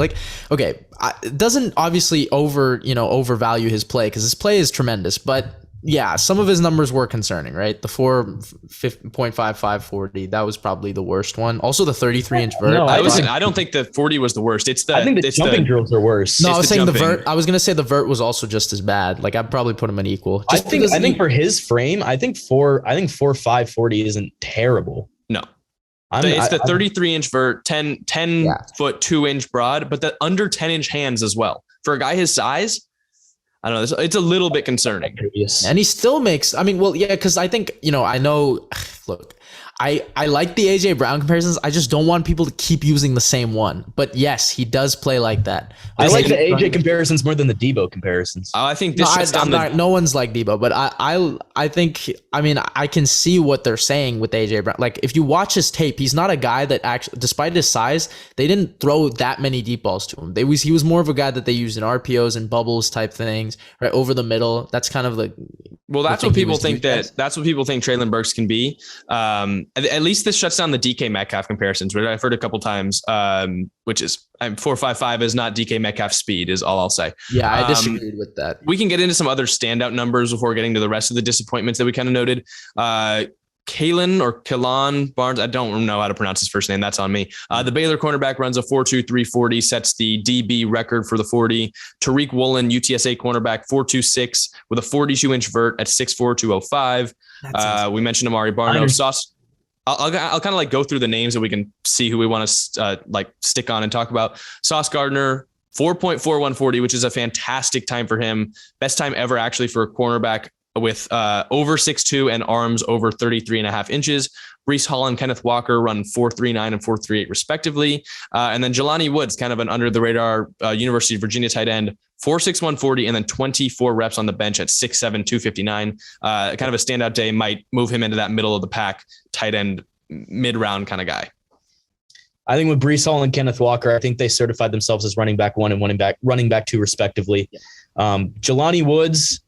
Okay, it doesn't obviously overvalue his play because his play is tremendous, but. Yeah, some of his numbers were concerning, right? The 4.55 40, that was probably the worst one. Also, the 33-inch vert. No, I don't think the 40 was the worst. I think the jumping drills are worse. No, I was saying the vert. I was gonna say the vert was also just as bad. I'd probably put him in equal. I think for his frame, I think 4.5 40 isn't terrible. No. It's the 33-inch vert, 10 foot 2-inch broad, but the under 10-inch hands as well. For a guy his size, I don't know. It's a little bit concerning. And he still makes, because I think, I know, look, I like the AJ Brown comparisons. I just don't want people to keep using the same one. But yes, he does play like that. I like the AJ comparisons more than the Debo comparisons. I think this no one's like Debo, but I think I can see what they're saying with AJ Brown. If you watch his tape, he's not a guy that actually, despite his size, they didn't throw that many deep balls to him. He was more of a guy that they used in RPOs and bubbles type things, right over the middle. That's kind of that's what people think that's what people think Treylon Burks can be. At least this shuts down the DK Metcalf comparisons, which I've heard a couple times, which is 4.55 is not DK Metcalf speed is all I'll say. Yeah, I disagreed with that. We can get into some other standout numbers before getting to the rest of the disappointments that we kind of noted. Kalen Barnes, I don't know how to pronounce his first name. That's on me. The Baylor cornerback runs a 4.23 40, sets the DB record for the 40. Tariq Woolen, UTSA cornerback, 4.26 with a 42-inch vert at 6'4", 205. We mentioned Amari Barno. I'll kind of like go through the names and we can see who we want to like stick on and talk about. Sauce Gardner, 4.4140, which is a fantastic time for him. Best time ever actually for a cornerback with over 6'2" and arms over 33.5 inches. Breece Hall and Kenneth Walker run 4.39 and 4.38 respectively. And then Jelani Woods, kind of an under the radar University of Virginia tight end, 4.6140 and then 24 reps on the bench at 6'7", 259. Kind of a standout day, might move him into that middle of the pack tight end mid-round kind of guy. I think with Breece Hall and Kenneth Walker, I think they certified themselves as running back 1 and running back 2 respectively. Jelani Woods,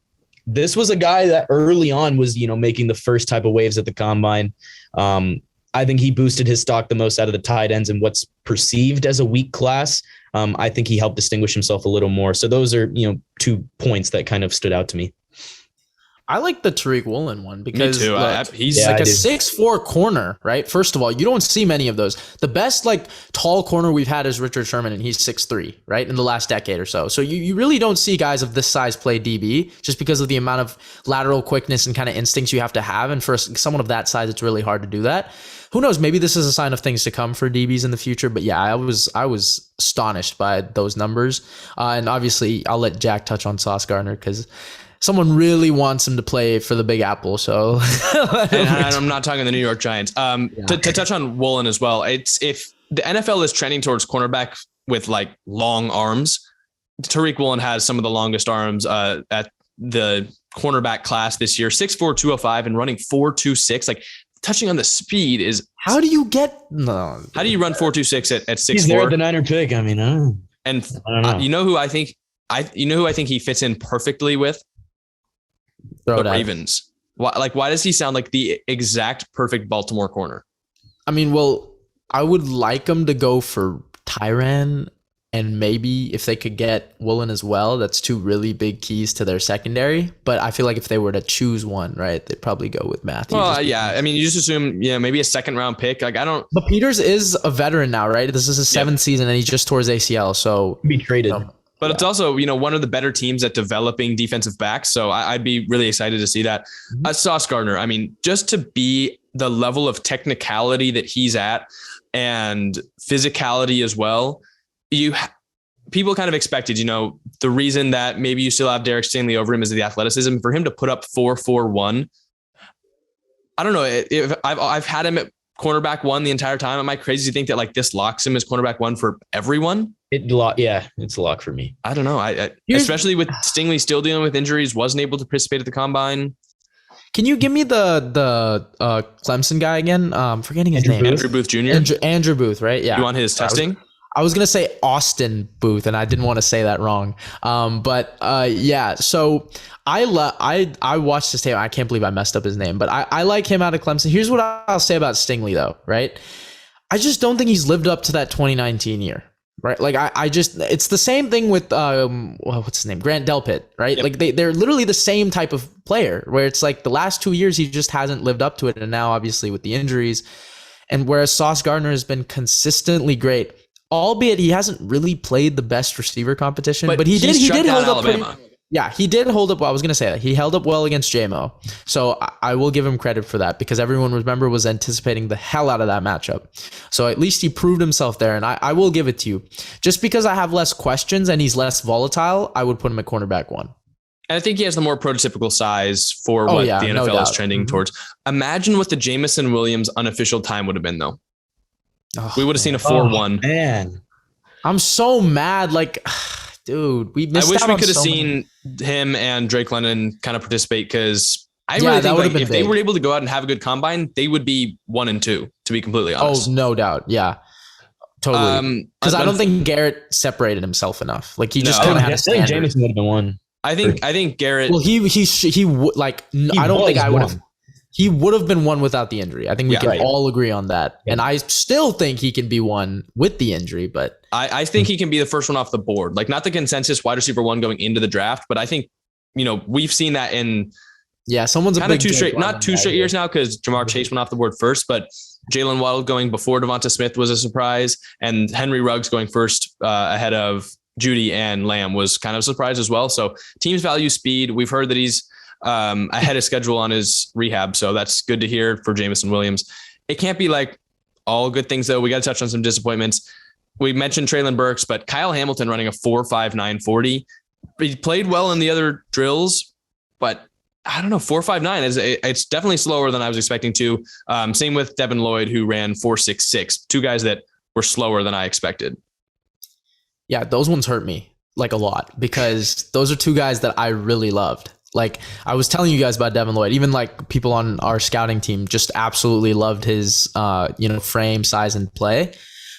this was a guy that early on was, making the first type of waves at the combine. I think he boosted his stock the most out of the tight ends in what's perceived as a weak class. I think he helped distinguish himself a little more. So those are, 2 points that kind of stood out to me. I like the Tariq Woolen one because me too. He's like a 6'4" corner, right? First of all, you don't see many of those. The best like tall corner we've had is Richard Sherman, and he's 6'3", right? In the last decade or so. So you really don't see guys of this size play DB just because of the amount of lateral quickness and kind of instincts you have to have. And for someone of that size, it's really hard to do that. Who knows? Maybe this is a sign of things to come for DBs in the future. But yeah, I was astonished by those numbers. And obviously, I'll let Jack touch on Sauce Gardner because someone really wants him to play for the Big Apple. So and I'm not talking the New York Giants. To touch on Woolen as well, it's if the NFL is trending towards cornerback with like long arms, Tariq Woolen has some of the longest arms at the cornerback class this year, 6'4", 205 and running 4.26. Like touching on the speed is how do you run 4.26 at 6'4"? He's there at the Niner pick. I mean, I don't know. You know who I think he fits in perfectly with? The Ravens. Why does he sound like the exact perfect Baltimore corner? I mean, well, I would like him to go for Tyrann, and maybe if they could get Woolen as well, that's 2 really big keys to their secondary. But I feel like if they were to choose one, right, they'd probably go with Matthew. Well, yeah. I mean, you just assume, maybe a 2nd round pick. Like, I don't. But Peters is a veteran now, right? This is his 7th season, and he just tore his ACL. So be traded. But it's also, one of the better teams at developing defensive backs. So I'd be really excited to see that. Sauce Gardner, I mean, just to be the level of technicality that he's at and physicality as well, people kind of expected, the reason that maybe you still have Derek Stingley over him is the athleticism. For him to put up 4.41, I don't know if I've had him at cornerback 1 the entire time. Am I crazy to think that like this locks him as cornerback 1 for everyone? It's a lock for me. I don't know. Especially with Stingley still dealing with injuries, wasn't able to participate at the combine. Can you give me the Clemson guy again? Forgetting his name. Andrew Booth Jr. Andrew Booth, right? Yeah. You want his testing? I was gonna say Austin Booth, and I didn't want to say that wrong. Yeah. So I watched this tape. I can't believe I messed up his name, but I like him out of Clemson. Here's what I'll say about Stingley, though. Right? I just don't think he's lived up to that 2019 year. Right. Like it's the same thing with what's his name? Grant Delpit, right? Yep. Like they're literally the same type of player where it's like the last 2 years he just hasn't lived up to it. And now obviously with the injuries, and whereas Sauce Gardner has been consistently great, albeit he hasn't really played the best receiver competition, but he did hold up Alabama. He did hold up. Well, I was going to say that he held up well against JMO. So I will give him credit for that because everyone, remember, was anticipating the hell out of that matchup. So at least he proved himself there. And I will give it to you. Just because I have less questions and he's less volatile, I would put him at cornerback 1. And I think he has the more prototypical size for what the NFL is trending towards. Imagine what the Jameson Williams unofficial time would have been, though. We would have seen a 4.1. Man, I'm so mad. Like, dude, we missed out. I wish we could have seen him and Drake London kind of participate because I really think like, if they were able to go out and have a good combine, they would be 1 and 2, to be completely honest. Oh, no doubt. Yeah. Totally. Because I don't think Garrett separated himself enough. Like he just kind of had a standard. I think Jameson would have been 1. I think Garrett. Well, he would like. I don't think I would have. He would have been 1 without the injury. I think we can all agree on that. Yeah. And I still think he can be 1 with the injury, but I think he can be the first one off the board. Like not the consensus wide receiver 1 going into the draft, but I think, we've seen that in someone's kind of 2 straight years now because Jamar Chase went off the board first, but Jalen Waddle going before Devonta Smith was a surprise, and Henry Ruggs going first ahead of Judy and Lamb was kind of a surprise as well. So teams value speed. We've heard that he's ahead of schedule on his rehab. So that's good to hear for Jameson Williams. it can't be like all good things though. We got to touch on some disappointments. We mentioned Treylon Burks, but Kyle Hamilton running a 4.59 40. He played well in the other drills, but I don't know, 4.59 it's definitely slower than I was expecting to. Same with Devon Lloyd, who ran 4.66. Two guys that were slower than I expected. Yeah, those ones hurt me like a lot because those are two guys that I really loved. Like I was telling you guys about Devon Lloyd, even like people on our scouting team just absolutely loved his, frame, size, and play.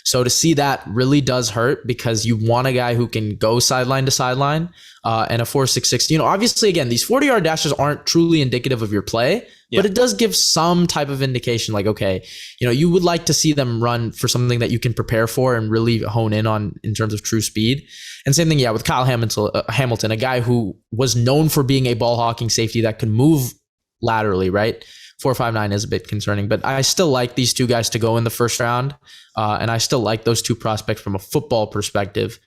So to see that really does hurt because you want a guy who can go sideline to sideline and a 4.66. Obviously, again, these 40-yard dashes aren't truly indicative of your play, but it does give some type of indication like, okay, you would like to see them run for something that you can prepare for and really hone in on in terms of true speed. And same thing, with Kyle Hamilton, a guy who was known for being a ball hawking safety that could move laterally, right? 4.59 is a bit concerning, but I still like these two guys to go in the first round. And I still like those two prospects from a football perspective.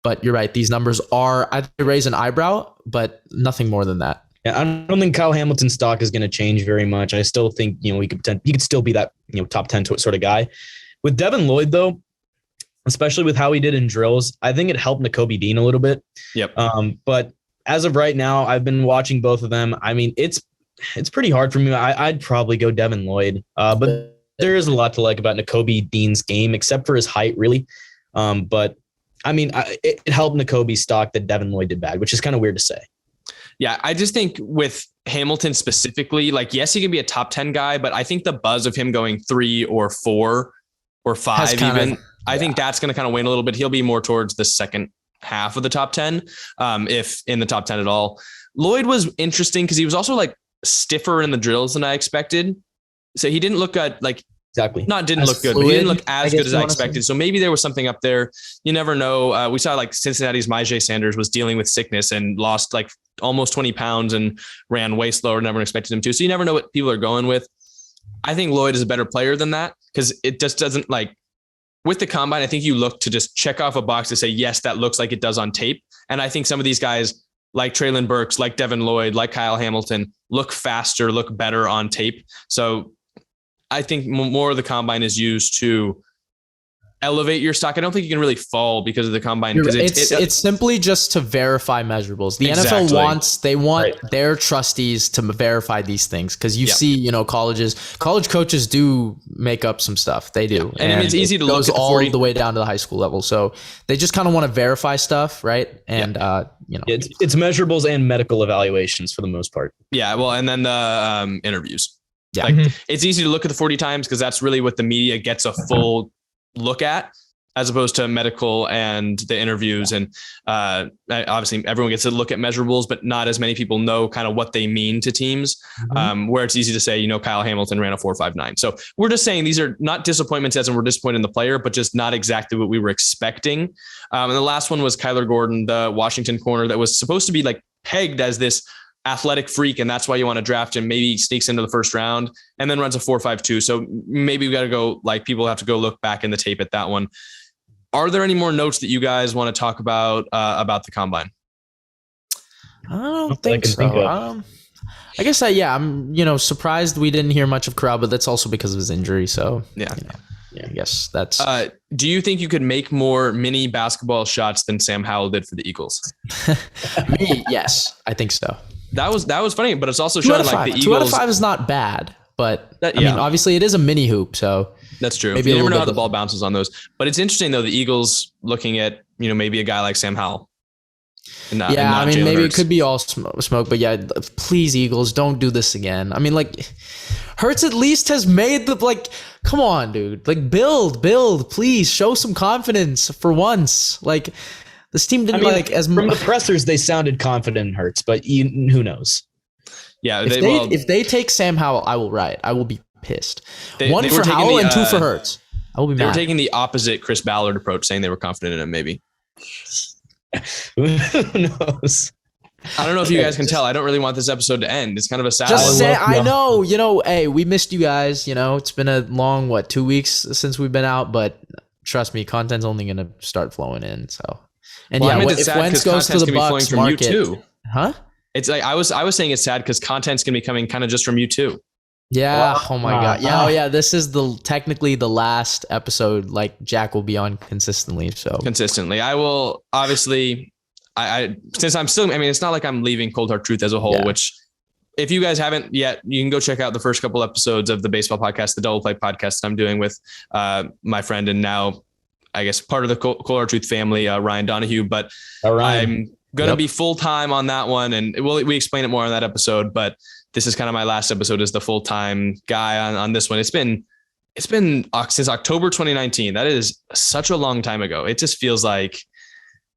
But you're right. These numbers I raise an eyebrow, but nothing more than that. Yeah, I don't think Kyle Hamilton's stock is going to change very much. I still think, he could still be that, top 10 sort of guy. With Devon Lloyd, though, especially with how he did in drills, I think it helped Nakobe Dean a little bit. Yep. But as of right now, I've been watching both of them. I mean, it's pretty hard for me. I'd probably go Devon Lloyd. But there is a lot to like about Nakobe Dean's game, except for his height, really. But I mean, it helped Nakobe's stock that Devon Lloyd did bad, which is kind of weird to say. Yeah, I just think with Hamilton specifically, like, yes, he can be a top 10 guy, but I think the buzz of him going 3 or 4 or 5 I think that's going to kind of wane a little bit. He'll be more towards the second half of the top 10, if in the top 10 at all. Lloyd was interesting because he was also like stiffer in the drills than I expected. So he didn't look good, like exactly. Not didn't look good, but he didn't look as good as I expected. So maybe there was something up there. You never know. We saw like Cincinnati's Myjai Sanders was dealing with sickness and lost like almost 20 pounds and ran way slower than everyone expected him to. So you never know what people are going with. I think Lloyd is a better player than that because it just doesn't like with the combine. I think you look to just check off a box to say, yes, that looks like it does on tape. And I think some of these guys like Treylon Burks, like Devon Lloyd, like Kyle Hamilton look faster, look better on tape. So I think more of the combine is used to elevate your stock. I don't think you can really fall because of the combine. Because it's simply just to verify measurables. The NFL want their trustees to verify these things because you see, college coaches do make up some stuff. They do, and it's easy to look at all the way down to the high school level. So they just kind of want to verify stuff, right? And it's measurables and medical evaluations for the most part. Yeah, well, and then the interviews. Yeah, it's easy to look at the 40 times because that's really what the media gets a full look at, as opposed to medical and the interviews. And obviously everyone gets to look at measurables, but not as many people know kind of what they mean to teams, where it's easy to say, Kyle Hamilton ran a 4.59. So we're just saying these are not disappointments as in we're disappointed in the player, but just not exactly what we were expecting. And the last one was Kyler Gordon, the Washington corner that was supposed to be like pegged as this athletic freak, and that's why you want to draft him. Maybe he sneaks into the first round and then runs a 4.52. So maybe we got to go, like, people have to go look back in the tape at that one. Are there any more notes that you guys want to talk about the combine? I don't think so. I guess I'm surprised we didn't hear much of Corral, but that's also because of his injury. So yeah, I guess that's. Do you think you could make more mini basketball shots than Sam Howell did for the Eagles? Yes, I think so. That was funny, but it's also showing like the Eagles. 2 out of 5 is not bad, but I mean, obviously it is a mini hoop, so that's true. Maybe you never know how the ball bounces on those, but it's interesting though. The Eagles looking at maybe a guy like Sam Howell. And not maybe Hurts. It could be all smoke, but yeah, please Eagles, don't do this again. I mean, like Hurts at least has made come on, dude, like build, please show some confidence for once. Like. This team didn't from the pressers. They sounded confident in Hurts, but who knows? Yeah, if they take Sam Howell, I will riot. I will be pissed. One for Howell and 2 for Hurts. I will be mad. They were taking the opposite Chris Ballard approach, saying they were confident in him. Maybe. Who knows? I don't know if you guys can tell. I don't really want this episode to end. It's kind of a sad. Just say I know. Hey, we missed you guys. It's been a long 2 weeks since we've been out, but trust me, content's only going to start flowing in. So. And if Wentz goes to the Bucs market, It's like I was saying it's sad because content's gonna be coming kind of just from you too. Yeah. Oh my God. Yeah. Oh yeah. This is technically the last episode. Like Jack will be on consistently. So consistently, I will obviously. I since I'm still. I mean, it's not like I'm leaving Cold Hard Truth as a whole. Which, if you guys haven't yet, you can go check out the first couple episodes of the baseball podcast, the Double Play podcast that I'm doing with my friend and now, I guess, part of the Cold Hard Truth family, Ryan Donahue. But I'm gonna be full time on that one, and we explain it more on that episode. But this is kind of my last episode as the full-time guy on this one. It's been since October 2019. That is such a long time ago. It just feels like,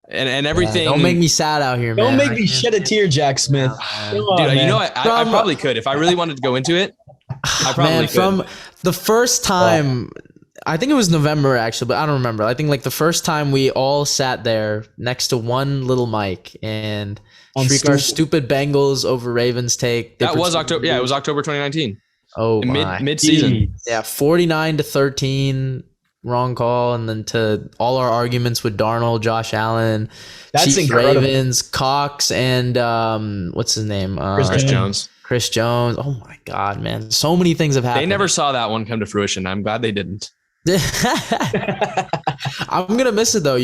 and everything. Don't make me sad out here, man. Don't make me shed a tear, Jack Smith. Dude, you know what? I probably could. If I really wanted to go into it, I probably could. From the first time, I think it was November actually, but I don't remember. I think like the first time we all sat there next to one little mic and Srikar's stupid Bengals over Ravens take. That was October. Yeah, it was October 2019. Oh my. Mid-season. Yeah, 49-13, wrong call, and then to all our arguments with Darnold, Josh Allen, that's Chiefs, incredible. Ravens, Cox, and what's his name? Chris Jones. Chris Jones. Oh my God, man! So many things have happened. They never saw that one come to fruition. I'm glad they didn't. I'm gonna miss it though.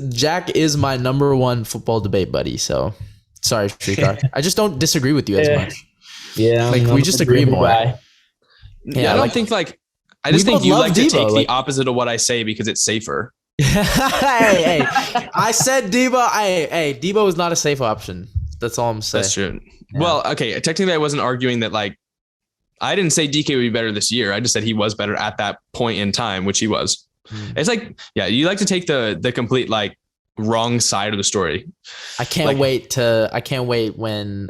Jack is my number one football debate buddy. So sorry, Srikar. I just don't disagree with you as much. Yeah, like we just agree more. Yeah, I don't think like. I just think you like to take the opposite of what I say because it's safer. hey, I said Debo. Hey, Debo is not a safe option. That's all I'm saying. That's true. Yeah. Well, okay. Technically, I wasn't arguing that. Like, I didn't say DK would be better this year. I just said he was better at that point in time, which he was. It's like, yeah, you like to take the complete like wrong side of the story. I can't wait when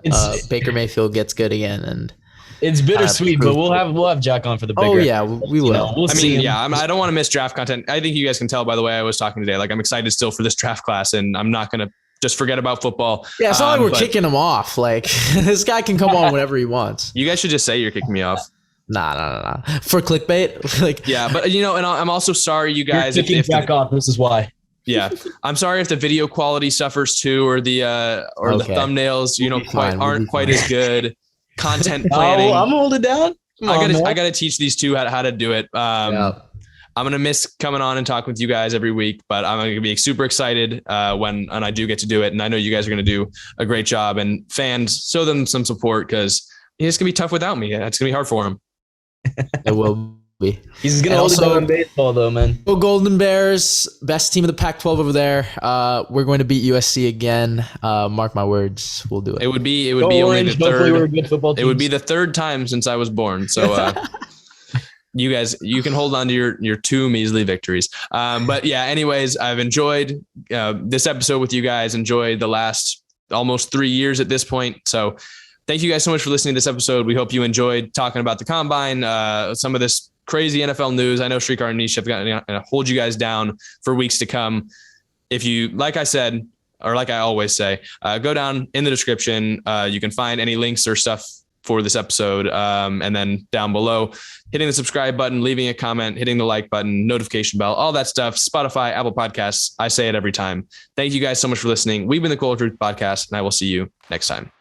Baker Mayfield gets good again, and it's bittersweet, but we'll have Jack on for the bigger. Oh yeah, we will. We'll see. I don't want to miss draft content. I think you guys can tell by the way I was talking today. Like I'm excited still for this draft class, and I'm not gonna just forget about football. Yeah, it's not like we're kicking him off. Like this guy can come on whenever he wants. You guys should just say you're kicking me off. Nah. For clickbait, like yeah, but and I'm also sorry, you guys. You're kicking Jack off. This is why. Yeah, I'm sorry if the video quality suffers too, or the thumbnails, aren't quite as good. Content planning. I'm holding it down. I gotta teach these two how to do it. I'm gonna miss coming on and talking with you guys every week, but I'm gonna be super excited when I do get to do it, and I know you guys are gonna do a great job. And fans, show them some support because it's gonna be tough without me. It's gonna be hard for them. It will be. He's gonna hold it down in baseball though, man. Go Golden Bears, best team of the Pac-12 over there. We're going to beat USC again. Mark my words, we'll do it. It would be only the third. It would be the third time since I was born. So you guys, you can hold on to your two measly victories. But yeah, anyways, I've enjoyed this episode with you guys. Enjoyed the last almost 3 years at this point. So thank you guys so much for listening to this episode. We hope you enjoyed talking about the combine, some of this crazy NFL news. I know Srikar and Anish have got to hold you guys down for weeks to come. If you, like I said, or like I always say, go down in the description. You can find any links or stuff for this episode. And then down below, hitting the subscribe button, leaving a comment, hitting the like button, notification bell, all that stuff. Spotify, Apple Podcasts. I say it every time. Thank you guys so much for listening. We've been the Cold Truth Podcast, and I will see you next time.